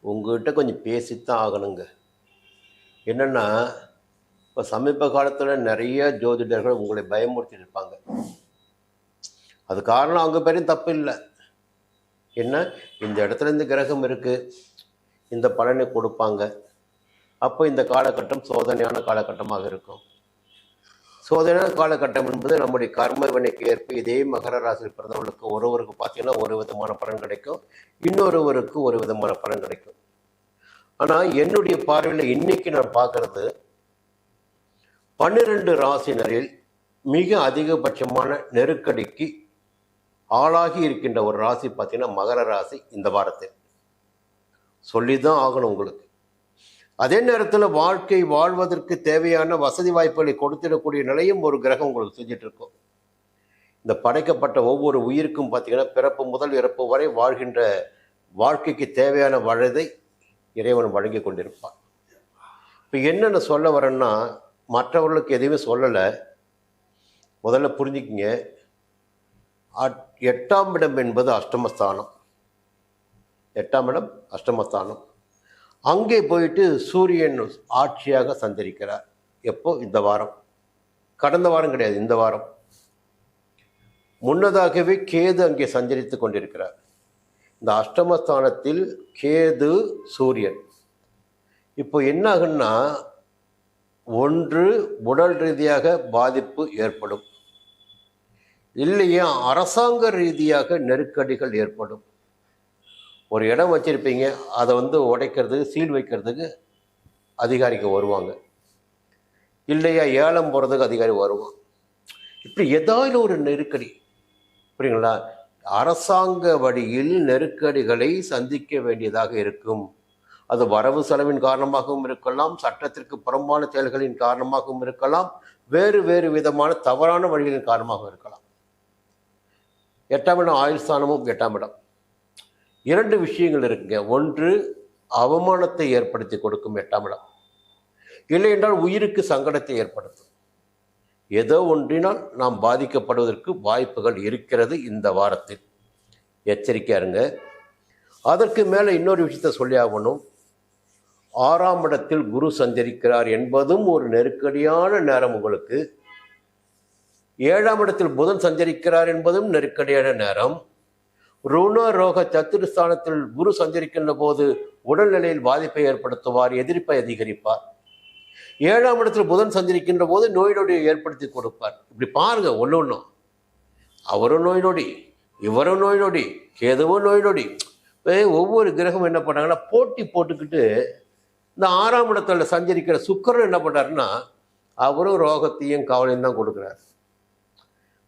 உங்ககிட்ட கொஞ்சம் பேசித்தான் ஆகணுங்க. என்னென்னா, இப்போ சமீப காலத்தில் நிறைய ஜோதிடர்கள் உங்களை பயமுறுத்திட்டு இருப்பாங்க. அது காரணம் அவங்க பேரையும் தப்பு இல்லை. என்ன, இந்த இடத்துல இந்த கிரகம் இருக்குது, இந்த பலனை கொடுப்பாங்க. அப்போ இந்த காலகட்டம் சோதனையான காலகட்டமாக இருக்கும். சோதனையான காலகட்டம் என்பது நம்முடைய கர்ம வினைக்கு ஏற்ப இதே மகர ராசியில் பிறந்தவர்களுக்கு ஒருவருக்கு பார்த்தீங்கன்னா ஒரு விதமான பலன் கிடைக்கும், இன்னொருவருக்கு ஒரு விதமான பலன் கிடைக்கும். ஆனால் என்னுடைய பார்வையில் இன்னைக்கு நான் பார்க்கறது 12 ராசினரில் மிக அதிகபட்சமான நெருக்கடிக்கு ஆளாகி இருக்கின்ற ஒரு ராசி பார்த்தீங்கன்னா மகர ராசி. இந்த வாரத்தில் சொல்லி தான் ஆகணும் உங்களுக்கு. அதே நேரத்தில் வாழ்க்கை வாழ்வதற்கு தேவையான வசதி வாய்ப்புகளை கொடுத்திடக்கூடிய நிலையும் ஒரு கிரகம் உங்களுக்கு செஞ்சுட்டு இருக்கும். இந்த படைக்கப்பட்ட ஒவ்வொரு உயிருக்கும் பார்த்தீங்கன்னா பிறப்பு முதல் இறப்பு வரை வாழ்கின்ற வாழ்க்கைக்கு தேவையான வயதை இறைவன் வழங்கி கொண்டிருப்பான். இப்போ என்னென்ன சொல்ல வரேன்னா, மற்றவர்களுக்கு எதையுமே சொல்லலை, முதல்ல புரிஞ்சுக்கிங்க. 8ஆம் இடம் என்பது அஷ்டமஸ்தானம். 8ஆம் இடம் அஷ்டமஸ்தானம். அங்கே போயிட்டு சூரியன் ஆட்சியாக சஞ்சரிக்கிறார். எப்போ? இந்த வாரம். கடந்த வாரம் கிடையாது, இந்த வாரம். முன்னதாகவே கேது அங்கே சஞ்சரித்து கொண்டிருக்கிறார். இந்த அஷ்டமஸ்தானத்தில் கேது சூரியன். இப்போ என்ன ஆகுன்னா, ஒன்று உடல் ரீதியாக பாதிப்பு ஏற்படும், இல்லையா அரசாங்க ரீதியாக நெருக்கடிகள் ஏற்படும். ஒரு இடம் வச்சிருப்பீங்க, அதை உடைக்கிறதுக்கு சீல் வைக்கிறதுக்கு அதிகாரிங்க வருவாங்க, இல்லையா ஏலம் போகிறதுக்கு அதிகாரி வருவாங்க. இப்படி ஏதாவது ஒரு நெருக்கடி, புரியுங்களா? அரசாங்க வழியில் நெருக்கடிகளை சந்திக்க வேண்டியதாக இருக்கும். அது வரவு செலவின் காரணமாகவும் இருக்கலாம், சட்டத்திற்கு புறம்பான செயல்களின் காரணமாகவும் இருக்கலாம், வேறு வேறு விதமான தவறான வழிகளின் காரணமாகவும் இருக்கலாம். 8ஆம் இடம் ஆயுள் ஸ்தானமும் 8ஆம் இடம். 2 விஷயங்கள் இருக்குங்க. ஒன்று அவமானத்தை ஏற்படுத்தி கொடுக்கும் 8ஆம் இடம். இல்லை என்றால் உயிருக்கு சங்கடத்தை ஏற்படுத்தும். ஏதோ ஒன்றினால் நாம் பாதிக்கப்படுவதற்கு வாய்ப்புகள் இருக்கிறது இந்த வாரத்தில். எச்சரிக்கையா இருங்க. அதற்கு மேலே இன்னொரு விஷயத்தை சொல்லி ஆகணும். 6ஆம் இடத்தில் குரு சஞ்சரிக்கிறார் என்பதும் ஒரு நெருக்கடியான நேரம் உங்களுக்கு. 7ஆம் இடத்தில் புதன் சஞ்சரிக்கிறார் என்பதும் நெருக்கடியான நேரம். ருண ரோக சத்துருஸ்தானத்தில் குரு சஞ்சரிக்கின்ற போது உடல்நிலையில் பாதிப்பை ஏற்படுத்துவார், எதிர்ப்பை அதிகரிப்பார். 7ஆம் இடத்தில் புதன் சஞ்சரிக்கின்ற போது நோய் நொடியை ஏற்படுத்தி கொடுப்பார். இப்படி பாருங்க, ஒன்றும் அவரும் நோய் நொடி, இவரும் நோய் நொடி, கேதுவும் நோய் நொடி. ஒவ்வொரு கிரகம் என்ன பண்ணாங்கன்னா போட்டி போட்டுக்கிட்டு இந்த 6ஆம் இடத்துல சஞ்சரிக்கிற சுக்கிரன் என்ன பண்ணுறாருன்னா அவரும் ரோகத்தையும் கவலையும் தான் கொடுக்குறாரு.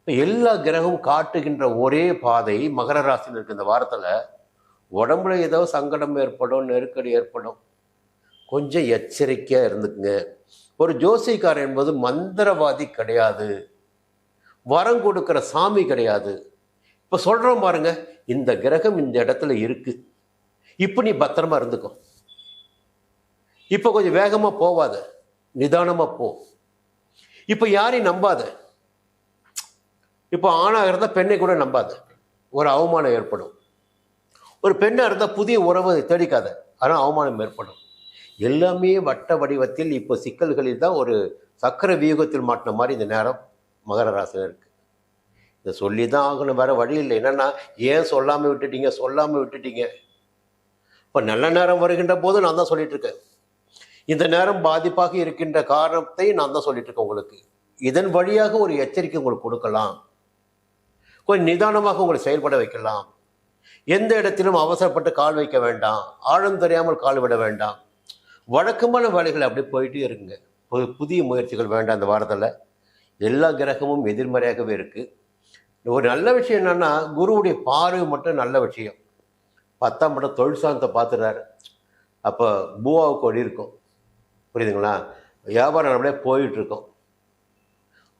எல்லா கிரகமும் காட்டுகின்ற ஒரே பாதை மகர ராசியில் இருக்கு. இந்த வாரத்தில் உடம்புல ஏதோ சங்கடம் ஏற்படும், நெருக்கடி ஏற்படும். கொஞ்சம் எச்சரிக்கையாக இருந்துக்குங்க. ஒரு ஜோசிக்காரர் என்பது மந்திரவாதி கிடையாது, வரம் கொடுக்குற சாமி கிடையாது. இப்போ சொல்கிறோம் பாருங்க, இந்த கிரகம் இந்த இடத்துல இருக்கு, இப்போ நீ பத்திரமா இருந்துக்கோ, இப்போ கொஞ்சம் வேகமாக போவாத, நிதானமாக போ, இப்போ யாரையும் நம்பாத, இப்போ ஆணாக இருந்தால் பெண்ணை கூட நம்பாத, ஒரு அவமானம் ஏற்படும். ஒரு பெண்ணாக இருந்தால் புதிய உறவை தேடிக்காத, ஆனால் அவமானம் ஏற்படும். எல்லாமே வட்ட வடிவத்தில் இப்போ சிக்கல்களில் தான் ஒரு சக்கர வியூகத்தில் மாட்டின மாதிரி இந்த நேரம் மகர ராசியில் இருக்குது. இதை சொல்லி தான் ஆகணும், வேறு வழி இல்லை. என்னென்னா ஏன் சொல்லாமல் விட்டுட்டீங்க. இப்போ நல்ல நேரம் வருகின்ற போது நான் தான் சொல்லிட்டு இருக்கேன். இந்த நேரம் பாதிப்பாக இருக்கின்ற காரணத்தை நான் தான் சொல்லிட்டு இருக்கேன் உங்களுக்கு. இதன் வழியாக ஒரு எச்சரிக்கை உங்களுக்கு கொடுக்கலாம், கொஞ்சம் நிதானமாக உங்களை செயல்பட வைக்கலாம். எந்த இடத்திலும் அவசரப்பட்டு கால் வைக்க வேண்டாம், ஆழம் தெரியாமல் கால் விட வேண்டாம். வழக்கமான வேலைகள் அப்படியே போயிட்டே இருக்குங்க. புதிய முயற்சிகள் வேண்டாம். இந்த வாரத்தில் எல்லா கிரகமும் எதிர்மறையாகவே இருக்குது. ஒரு நல்ல விஷயம் என்னென்னா குருவுடைய பார்வை மட்டும் நல்ல விஷயம். 10ஆம் இடம் தொழில் சார்ந்த பார்த்துறாரு. அப்போ பூவாவுக்கு ஒடி இருக்கும், புரியுதுங்களா? வியாபாரம் அப்படியே போயிட்டுருக்கோம்.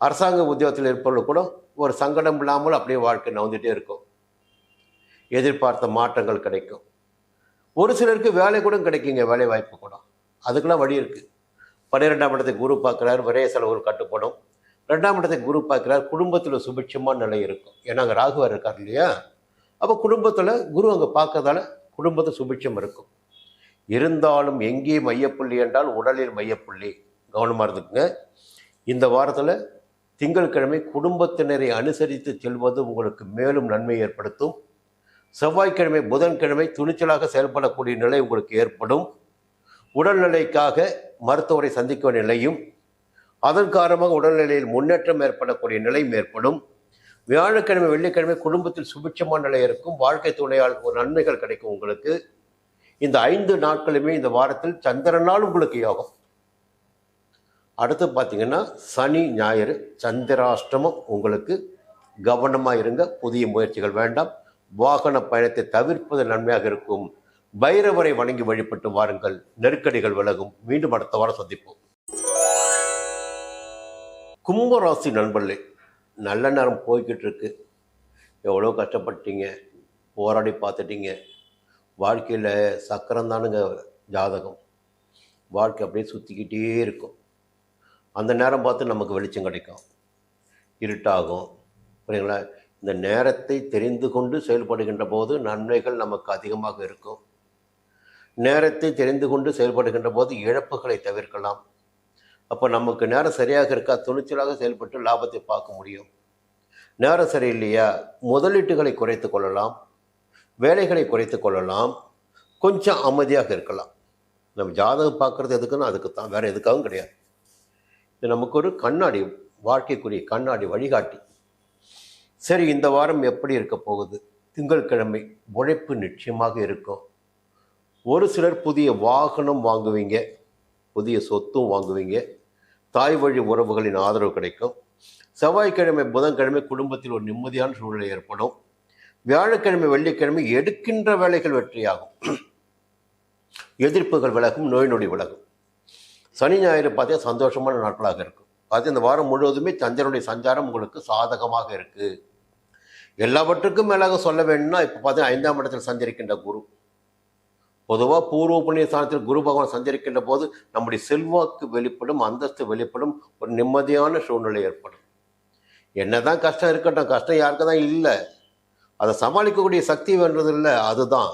அரசாங்க உத்தியோகத்தில் இருப்பவர்கள் கூட ஒரு சங்கடம் இல்லாமல் அப்படியே வாழ்க்கை நவுந்துகிட்டே இருக்கும். எதிர்பார்த்த மாற்றங்கள் கிடைக்கும். ஒரு சிலருக்கு வேலை கூட கிடைக்குங்க, வேலை வாய்ப்பு கூட. அதுக்கெல்லாம் வழி இருக்குது. 12ஆம் இடத்தை குரு பார்க்குறாரு, விரைய செலவு கட்டுப்படும். 2ஆம் இடத்தை குரு பார்க்குறார், குடும்பத்தில் சுபிட்சமான நிலை இருக்கும். ஏன்னா அங்கே ராகுவார் இருக்கார் இல்லையா? அப்போ குடும்பத்தில் குரு அங்கே பார்க்கறதால குடும்பத்தில் சுபிட்சம் இருக்கும். இருந்தாலும் எங்கே மையப்புள்ளி என்றால் உடலில் மையப்புள்ளி. கவனமாக இருந்துக்குங்க. இந்த வாரத்தில் திங்கட்கிழமை குடும்பத்தினரை அனுசரித்து செல்வது உங்களுக்கு மேலும் நன்மை ஏற்படுத்தும். செவ்வாய்க்கிழமை புதன்கிழமை துணிச்சலாக செயல்படக்கூடிய நிலை உங்களுக்கு ஏற்படும். உடல்நிலைக்காக மருத்துவரை சந்திக்க வேண்டிய நிலையும், அதன் காரணமாக உடல்நிலையில் முன்னேற்றம் ஏற்படக்கூடிய நிலையும் ஏற்படும். வியாழக்கிழமை வெள்ளிக்கிழமை குடும்பத்தில் சுபிட்சமான நிலை இருக்கும். வாழ்க்கை துணையால் ஒரு நன்மைகள் கிடைக்கும் உங்களுக்கு. இந்த 5 நாட்களுமே இந்த வாரத்தில் சந்திரனால் உங்களுக்கு யோகம். அடுத்து பார்த்தீங்கன்னா சனி ஞாயிறு சந்திராஷ்டமம் உங்களுக்கு. கவனமாக இருங்க, புதிய முயற்சிகள் வேண்டாம். வாகன பயணத்தை தவிர்ப்பது நன்மையாக இருக்கும். பைரவரை வணங்கி வழிபட்டு வாருங்கள், நெருக்கடிகள் விலகும். மீண்டும் அடுத்த வாரம் சந்திப்போம். கும்பராசி நண்பர்களே, நல்ல நேரம் போய்கிட்டு இருக்கு. எவ்வளோ கஷ்டப்பட்டீங்க, போராடி பார்த்துட்டீங்க. வாழ்க்கையில் சக்கரம் தானுங்க ஜாதகம். வாழ்க்கை அப்படியே சுற்றிக்கிட்டே இருக்கும். அந்த நேரம் பார்த்து நமக்கு வெளிச்சம் கிடைக்கும், இருட்டாகும், புரியுங்களா? இந்த நேரத்தை தெரிந்து கொண்டு செயல்படுகின்ற போது நன்மைகள் நமக்கு அதிகமாக இருக்கும். நேரத்தை தெரிந்து கொண்டு செயல்படுகின்ற போது இழப்புகளை தவிர்க்கலாம். அப்போ நமக்கு நேரம் சரியாக இருக்கா, துணிச்சலாக செயல்பட்டு லாபத்தை பார்க்க முடியும். நேரம் சரியில்லையா, முதலீட்டுகளை குறைத்து கொள்ளலாம், வேலைகளை குறைத்து கொள்ளலாம், கொஞ்சம் அமைதியாக இருக்கலாம். நம்ம ஜாதகம் பார்க்குறது எதுக்குன்னா அதுக்கு தான், வேறு எதுக்காகவும் கிடையாது. இது நமக்கு ஒரு கண்ணாடி, வாழ்க்கைக்குரிய கண்ணாடி, வழிகாட்டி. சரி, இந்த வாரம் எப்படி இருக்க போகுது? திங்கட்கிழமை உழைப்பு நிச்சயமாக இருக்கும். ஒரு சிலர் புதிய வாகனம் வாங்குவீங்க, புதிய சொத்தும் வாங்குவீங்க. தாய் வழி உறவுகளின் ஆதரவு கிடைக்கும். செவ்வாய்க்கிழமை புதன்கிழமை குடும்பத்தில் ஒரு நிம்மதியான சூழ்நிலை ஏற்படும். வியாழக்கிழமை வெள்ளிக்கிழமை எடுக்கின்ற வேலைகள் வெற்றியாகும். எதிர்ப்புகள் விலகும், நோய் நொடி விலகும். சனி ஞாயிறு பார்த்தா சந்தோஷமான நாட்களாக இருக்கும். அது இந்த வாரம் முழுவதுமே சந்திரனுடைய சஞ்சாரம் உங்களுக்கு சாதகமாக இருக்குது. எல்லாவற்றுக்கும் மேலாக சொல்ல வேணும்னா இப்போ பார்த்தீங்கன்னா 5ஆம் இடத்தில் சஞ்சரிக்கின்ற குரு. பொதுவாக பூர்வ புண்ணிய ஸ்தானத்தில் குரு பகவான் சஞ்சரிக்கின்ற போது நம்முடைய செல்வாக்கு வெளிப்படும், அந்தஸ்து வெளிப்படும், ஒரு நிம்மதியான சூழ்நிலை ஏற்படும். என்னதான் கஷ்டம் இருக்கட்டும், கஷ்டம் யாருக்கு தான் இல்லை, அதை சமாளிக்கக்கூடிய சக்தி வேண்டது இல்லை, அதுதான்.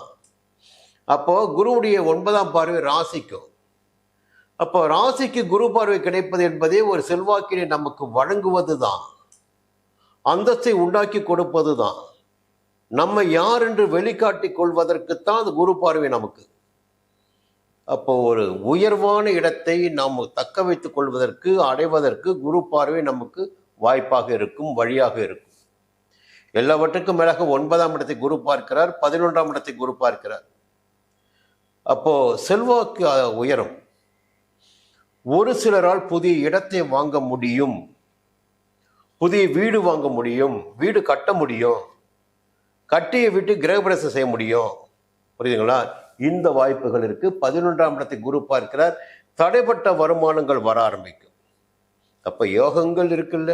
அப்போ குருவுடைய 9ஆம் பார்வை ராசிக்கும். அப்போ ராசிக்கு குரு பார்வை கிடைப்பது என்பதே ஒரு செல்வாக்கினை நமக்கு வழங்குவது தான், அந்தஸ்தை உண்டாக்கி கொடுப்பது தான், நம்ம யார் என்று வெளிக்காட்டி கொள்வதற்குத்தான் அது குரு பார்வை நமக்கு. அப்போ ஒரு உயர்வான இடத்தை நாம் தக்க வைத்துக் கொள்வதற்கு, அடைவதற்கு குரு பார்வை நமக்கு வாய்ப்பாக இருக்கும், வழியாக இருக்கும். எல்லாவற்றுக்கும் மேலாக 9ஆம் இடத்தை குரு பார்க்கிறார், 11ஆம் இடத்தை குரு பார்க்கிறார். அப்போ செல்வாக்கு உயரும். ஒரு சிலரால் புதிய இடத்தை வாங்க முடியும், புதிய வீடு வாங்க முடியும், வீடு கட்ட முடியும், கட்டிய வீட்டு கிரகப்பிரவேசம் செய்ய முடியும். புரியுதுங்களா? இந்த வாய்ப்புகள் இருக்கு. 11ஆம் இடத்தை குரு பார்க்கிறார். தடைப்பட்ட வருமானங்கள் வர ஆரம்பிக்கும். அப்ப யோகங்கள் இருக்குல்ல,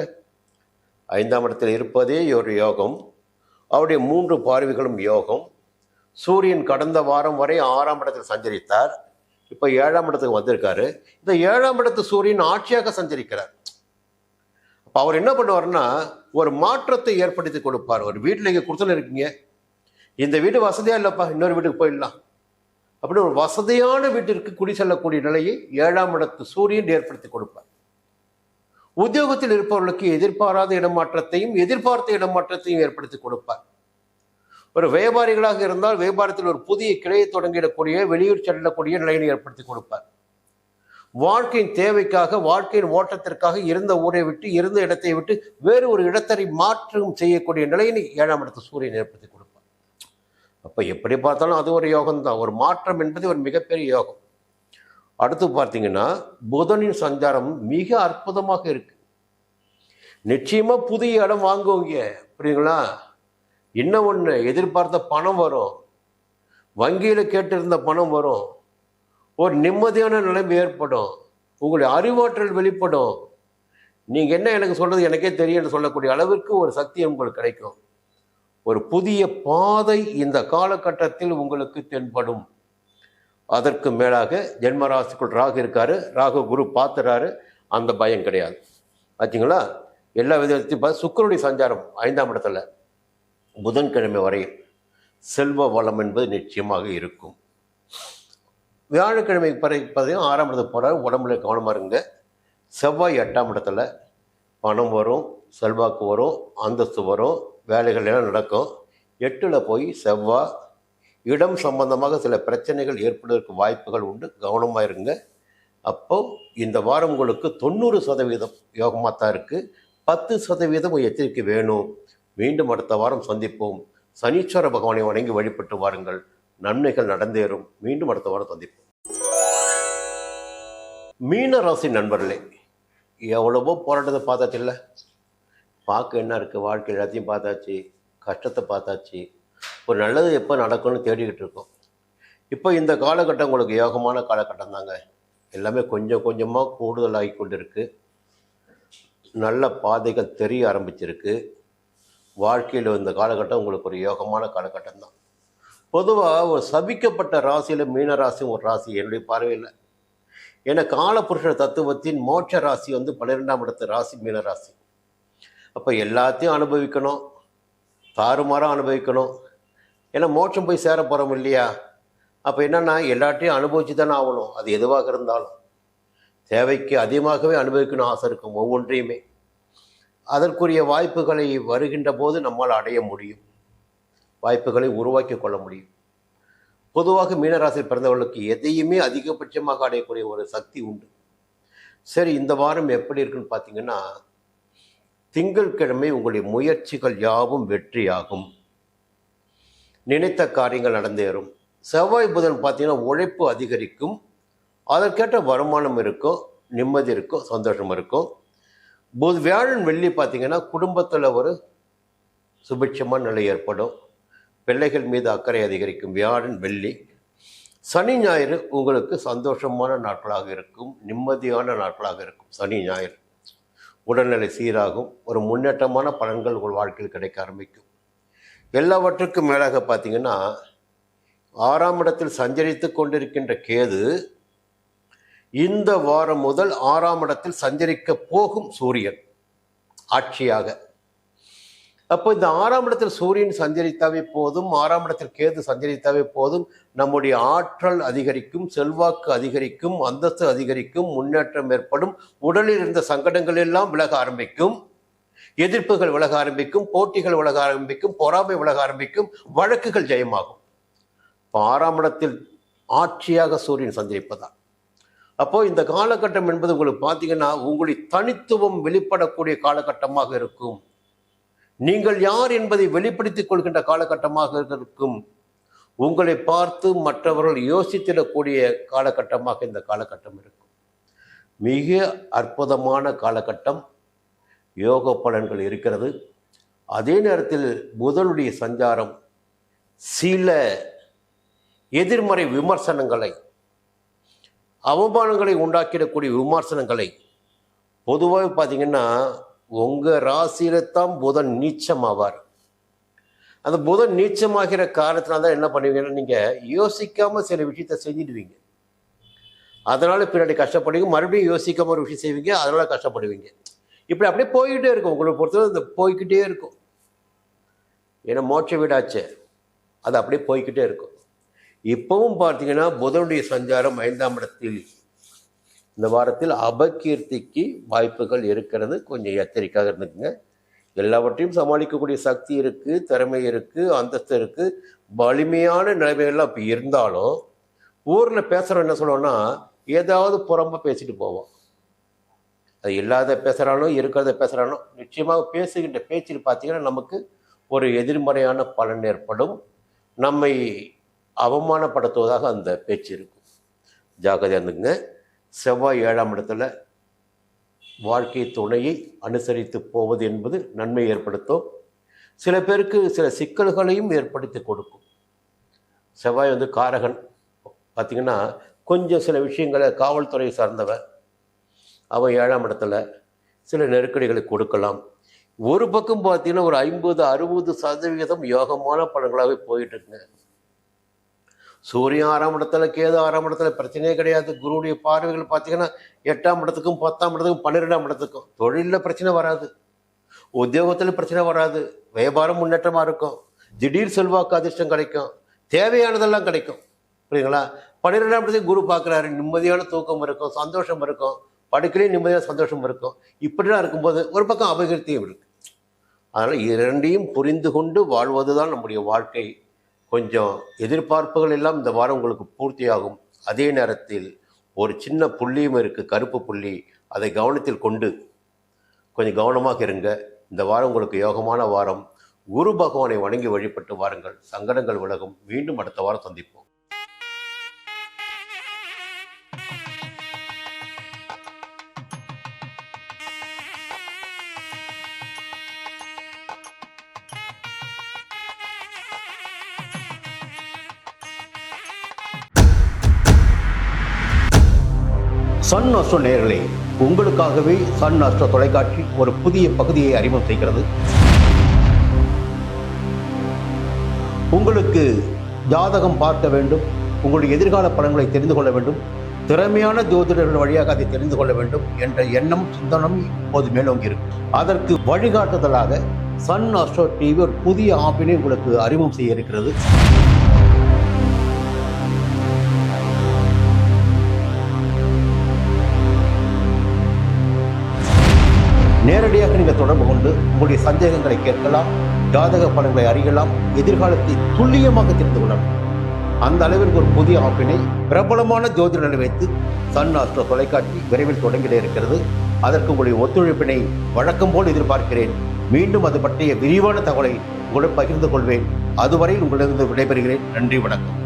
5ஆம் இடத்தில் இருப்பதே ஒரு யோகம். அவருடைய 3 பார்வைகளும் யோகம். சூரியன் கடந்த வாரம் வரை 6ஆம் இடத்தில் சஞ்சரித்தார். இப்ப 7ஆம் இடத்துக்கு வந்திருக்காரு. இந்த 7ஆம் இடத்து சூரியன் ஆட்சியாக சஞ்சரிக்கிறார். அப்ப அவர் என்ன பண்ணுவார்னா, ஒரு மாற்றத்தை ஏற்படுத்தி கொடுப்பார். ஒரு வீட்டில் நீங்க கொடுத்துன்னு இருக்கீங்க, இந்த வீடு வசதியா இல்லப்பா, இன்னொரு வீட்டுக்கு போயிடலாம் அப்படின்னு ஒரு வசதியான வீட்டிற்கு குடி செல்லக்கூடிய நிலையை 7ஆம் இடத்து சூரியன் ஏற்படுத்தி கொடுப்பார். உத்தியோகத்தில் இருப்பவர்களுக்கு எதிர்பாராத இடமாற்றத்தையும் எதிர்பார்த்த இடமாற்றத்தையும் ஏற்படுத்தி கொடுப்பார். ஒரு வியாபாரிகளாக இருந்தால் வியாபாரத்தில் ஒரு புதிய கிளையை தொடங்கிடக்கூடிய, வெளியூர் செல்லக்கூடிய நிலையை ஏற்படுத்தி கொடுப்பார். வாழ்க்கையின் தேவைக்காக, வாழ்க்கையின் ஓட்டத்திற்காக இருந்த ஊரை விட்டு, இருந்த இடத்தை விட்டு வேறு ஒரு இடத்தை மாற்றம் செய்யக்கூடிய நிலையை 7ஆம் இடத்து சூரியன் ஏற்படுத்தி கொடுப்பார். அப்ப எப்படி பார்த்தாலும் அது ஒரு யோகம் தான். ஒரு மாற்றம் என்பது ஒரு மிகப்பெரிய யோகம். அடுத்து பார்த்தீங்கன்னா புதனின் சஞ்சாரம் மிக அற்புதமாக இருக்கு. நிச்சயமா புதிய இடம் வாங்குவீங்க, புரியுங்களா? இன்னும் ஒன்று, எதிர்பார்த்த பணம் வரும், வங்கியில கேட்டிருந்த பணம் வரும், ஒரு நிம்மதியான நிலைமை ஏற்படும், உங்களுடைய அறிவாற்றல் வெளிப்படும். நீங்க என்ன எனக்கு சொல்றது எனக்கே தெரியும் சொல்லக்கூடிய அளவிற்கு ஒரு சக்தி உங்களுக்கு கிடைக்கும். ஒரு புதிய பாதை இந்த காலகட்டத்தில் உங்களுக்கு தென்படும். அதற்கு மேலாக ஜென்மராசிக்குள் ராகு இருக்காரு, ராகு குரு பார்த்துறாரு, அந்த பயம் கிடையாது. ஆச்சுங்களா? எல்லா விதத்தையும் சுக்கிரனுடைய சஞ்சாரம் 5ஆம் இடத்துல புதன்கிழமை வரையில் செல்வ வளம் என்பது நிச்சயமாக இருக்கும். வியாழக்கிழமை பார்த்தீங்கன்னா 6ஆம் இடத்துக்கு போகிறார், உடம்புல கவனமாக இருங்க. செவ்வாய் 8ஆம் இடத்துல பணம் வரும், செல்வாக்கு வரும், அந்தஸ்து வரும், வேலைகள் எல்லாம் நடக்கும். 8ல் போய் செவ்வாய் இடம் சம்பந்தமாக சில பிரச்சனைகள் ஏற்படுவதற்கு வாய்ப்புகள் உண்டு, கவனமாக இருங்க. அப்போ இந்த வாரம் உங்களுக்கு 90% யோகமாக தான் இருக்குது. 10% எச்சரிக்கை வேணும். மீண்டும் அடுத்த வாரம் சந்திப்போம். சனீஸ்வர பகவானை வணங்கி வழிபட்டு வாருங்கள், நன்மைகள் நடந்தேறும். மீண்டும் அடுத்த வாரம் சந்திப்போம். மீன ராசி நண்பர்களே, எவ்வளவோ போராட்டத்தை பார்த்தாச்சு இல்லை? பார்க்க என்ன இருக்குது, வாழ்க்கை எல்லாத்தையும் பார்த்தாச்சு, கஷ்டத்தை பார்த்தாச்சு, ஒரு நல்லது எப்போ நடக்கும்னு தேடிக்கிட்டு இருக்கோம். இப்போ இந்த காலகட்டம் உங்களுக்கு யோகமான காலகட்டம் தாங்க. எல்லாமே கொஞ்சம் கொஞ்சமாக கூடுதலாகி கொண்டு இருக்கு. நல்ல பாதைகள் தெரிய ஆரம்பிச்சிருக்கு. வாழ்க்கையில் இந்த காலகட்டம் உங்களுக்கு ஒரு யோகமான காலகட்டம் தான். பொதுவாக ஒரு சபிக்கப்பட்ட ராசியில் மீன ராசி ஒரு ராசி என்னுடைய பார்வையில். ஏன்னா காலபுருஷ தத்துவத்தின் மோட்ச ராசி 12ஆம் இடத்து ராசி மீன ராசி. அப்போ எல்லாத்தையும் அனுபவிக்கணும், தாறுமாறாக அனுபவிக்கணும். ஏன்னா மோட்சம் போய் சேர போகிறோம் இல்லையா? அப்போ என்னென்னா எல்லாத்தையும் அனுபவிச்சு தானே ஆகணும். அது எதுவாக இருந்தாலும் தேவைக்கு அதிகமாகவே அனுபவிக்கணும் ஆசை இருக்கும் ஒவ்வொன்றையுமே. அதற்குரிய வாய்ப்புகளை வருகின்ற போது நம்மால் அடைய முடியும், வாய்ப்புகளை உருவாக்கி கொள்ள முடியும். பொதுவாக மீனராசியில் பிறந்தவர்களுக்கு எதையுமே அதிகபட்சமாக அடையக்கூடிய ஒரு சக்தி உண்டு. சரி, இந்த வாரம் எப்படி இருக்குன்னு பார்த்தீங்கன்னா, திங்கட்கிழமை உங்களுடைய முயற்சிகள் யாவும் வெற்றியாகும், நினைத்த காரியங்கள் நடந்தேறும். செவ்வாய் புதன் பார்த்தீங்கன்னா உழைப்பு அதிகரிக்கும், அதற்கேற்ற வருமானம் இருக்கும், நிம்மதி இருக்கும், சந்தோஷம் இருக்கும். வியாழன் வெள்ளி பார்த்தீங்கன்னா குடும்பத்தில் ஒரு சுபிட்சமான நிலை ஏற்படும், பிள்ளைகள் மீது அக்கறை அதிகரிக்கும். வியாழன் வெள்ளி. சனி ஞாயிறு உங்களுக்கு சந்தோஷமான நாட்களாக இருக்கும், நிம்மதியான நாட்களாக இருக்கும். சனி ஞாயிறு உடல்நிலை சீராகும், ஒரு முன்னேற்றமான பலன்கள் உங்கள் வாழ்க்கையில் கிடைக்க ஆரம்பிக்கும். எல்லாவற்றுக்கும் மேலாக பார்த்தீங்கன்னா 6ஆம் இடத்தில் சஞ்சரித்து கொண்டிருக்கின்ற கேது இந்த வாரம் முதல் 6ஆம் இடத்தில் சஞ்சரிக்க போகும் சூரியன் ஆட்சியாக. அப்போ இந்த 6ஆம் இடத்தில் சூரியன் சஞ்சரித்தாவே போதும், 6ஆம் இடத்தில் கேது சஞ்சரித்தாவே போதும், நம்முடைய ஆற்றல் அதிகரிக்கும், செல்வாக்கு அதிகரிக்கும், அந்தஸ்து அதிகரிக்கும், முன்னேற்றம் ஏற்படும், உடலில் இருந்த சங்கடங்கள் எல்லாம் விலக ஆரம்பிக்கும், எதிர்ப்புகள் விலக ஆரம்பிக்கும், போட்டிகள் விலக ஆரம்பிக்கும், பொறாமை விலக ஆரம்பிக்கும், வழக்குகள் ஜெயமாகும். இப்போ 6ஆம் இடத்தில் ஆட்சியாக சூரியன் சஞ்சரிப்பதால் அப்போ இந்த காலகட்டம் என்பது உங்களுக்கு பார்த்தீங்கன்னா உங்களுடைய தனித்துவம் வெளிப்படக்கூடிய காலகட்டமாக இருக்கும். நீங்கள் யார் என்பதை வெளிப்படுத்திக் கொள்கின்ற காலகட்டமாக இருக்கும். உங்களை பார்த்து மற்றவர்கள் யோசித்திடக்கூடிய காலகட்டமாக இந்த காலகட்டம் இருக்கும். மிக அற்புதமான காலகட்டம். யோக பலன்கள் இருக்கிறது. அதே நேரத்தில் புதனுடைய சஞ்சாரம் சில எதிர்மறை விமர்சனங்களை, அவமானங்களை உண்டாக்கிடக்கூடிய விமர்சனங்களை, பொதுவாக பார்த்தீங்கன்னா உங்கள் ராசியில்தான் புதன் நீச்சமாவார். அந்த புதன் நீச்சமாகிற காரணத்தினால தான் என்ன பண்ணுவீங்கன்னா நீங்கள் யோசிக்காமல் சில விஷயத்தை செஞ்சிடுவீங்க. அதனால் பின்னாடி கஷ்டப்படுவீங்க. மறுபடியும் யோசிக்காமல் ஒரு விஷயம் செய்வீங்க, அதனால் கஷ்டப்படுவீங்க. இப்படி அப்படியே போய்கிட்டே இருக்கும். உங்களை பொறுத்தவரை இந்த போய்கிட்டே இருக்கும். ஏன்னா மோட்ச வீடாச்சே, அது அப்படியே போய்கிட்டே இருக்கும். இப்பவும் பார்த்தீங்கன்னா புதனுடைய சஞ்சாரம் 5ஆம் இடத்தில் இந்த வாரத்தில் அபகீர்த்திக்கு வாய்ப்புகள் இருக்கிறது. கொஞ்சம் எச்சரிக்கையாக இருந்துக்குங்க. எல்லாவற்றையும் சமாளிக்கக்கூடிய சக்தி இருக்குது, திறமை இருக்குது, அந்தஸ்து இருக்குது, வலிமையான நிலைமைகள்லாம் இப்போ இருந்தாலும் ஊரில் பேசுகிறோம் என்ன சொல்லுவோன்னா ஏதாவது புறம்ப பேசிட்டு போவோம். அது இல்லாத பேசுகிறானோ இருக்கிறத பேசுகிறானோ நிச்சயமாக பேசுகின்ற பேச்சில் பார்த்தீங்கன்னா நமக்கு ஒரு எதிர்மறையான பலன் ஏற்படும். நம்மை அவமானப்படுத்துவதாக அந்த பேச்சு இருக்கும். ஜாக்கிரதையாக இருந்துங்க. செவ்வாய் 7ஆம் இடத்துல வாழ்க்கை துணையை அனுசரித்து போவது என்பது நன்மை ஏற்படுத்தும். சில பேருக்கு சில சிக்கல்களையும் ஏற்படுத்தி கொடுக்கும். செவ்வாய் காரகன் பார்த்திங்கன்னா கொஞ்சம் சில விஷயங்களை காவல்துறை சார்ந்தவன், அவன் 7ஆம் இடத்துல சில நெருக்கடிகளை கொடுக்கலாம். ஒரு பக்கம் பார்த்தீங்கன்னா ஒரு 50-60% யோகமான பலன்களாகவே போயிட்டுருக்குங்க. சூரியன் 6ஆம் இடத்துல, கேது 6ஆம் இடத்துல பிரச்சனையே கிடையாது. குருவுடைய பார்வைகள் பார்த்தீங்கன்னா 8ஆம் இடத்துக்கும் 10ஆம் இடத்துக்கும் 12ஆம் இடத்துக்கும். தொழிலில் பிரச்சனை வராது, உத்தியோகத்தில் பிரச்சனை வராது, வியாபாரம் முன்னேற்றமாக இருக்கும், திடீர் செல்வாக்கு அதிர்ஷ்டம் கிடைக்கும், தேவையானதெல்லாம் கிடைக்கும். புரியுங்களா? 12ஆம் இடத்துக்கு குரு பார்க்குறாரு, நிம்மதியான தூக்கம் இருக்கும், சந்தோஷம் இருக்கும், படுக்கையிலே நிம்மதியான சந்தோஷம் இருக்கும். இப்படிலாம் இருக்கும்போது ஒரு பக்கம் அபகீர்த்தியும் இருக்கு. அதனால் இரண்டையும் புரிந்து கொண்டு வாழ்வது தான் நம்முடைய வாழ்க்கை. கொஞ்சம் எதிர்பார்ப்புகள் எல்லாம் இந்த வாரம் உங்களுக்கு பூர்த்தியாகும். அதே நேரத்தில் ஒரு சின்ன புள்ளியும் இருக்குது, கருப்பு புள்ளி. அதை கவனத்தில் கொண்டு கொஞ்சம் கவனமாக இருங்க. இந்த வாரம் உங்களுக்கு யோகமான வாரம். குரு பகவானை வணங்கி வழிபட்டு வாருங்கள், சங்கடங்கள் விலகும். மீண்டும் அடுத்த வாரம் சந்திப்போம். சன் அஸ்ட்ரோ நேயர்களே, உங்களுக்காகவே சன் அஸ்ட்ரோ தொலைக்காட்சி ஒரு புதிய பகுதியை அறிமுகம் செய்கிறது. உங்களுக்கு ஜாதகம் பார்க்க வேண்டும், உங்களுடைய எதிர்கால பலன்களை தெரிந்து கொள்ள வேண்டும், திறமையான ஜோதிடர்கள் வழியாக அதை தெரிந்து கொள்ள வேண்டும் என்ற எண்ணம், சிந்தனம் இப்போது மேலோங்கி இருக்கு. அதற்கு வழிகாட்டுதலாக சன் அஸ்ட்ரோ டிவி ஒரு புதிய ஆப்பினை உங்களுக்கு அறிமுகம் செய்ய இருக்கிறது. நேரடியாக நீங்கள் தொடர்பு கொண்டு உங்களுடைய சந்தேகங்களை கேட்கலாம், ஜாதக பலன்களை அறியலாம், எதிர்காலத்தை துல்லியமாக தெரிந்து கொள்ளலாம். அந்த அளவிற்கு ஒரு புதிய ஆப்பினை பிரபலமான ஜோதிடர்களை வைத்து சன் அஸ்ட்ரோ தொலைக்காட்சி விரைவில் தொடங்கிட இருக்கிறது. அதற்கு உங்களுடைய ஒத்துழைப்பினை வழக்கம் போல் எதிர்பார்க்கிறேன். மீண்டும் அது பற்றிய விரிவான தகவலை உங்களுடன் பகிர்ந்து கொள்வேன். அதுவரையில் உங்களிடம் விடைபெறுகிறேன். நன்றி, வணக்கம்.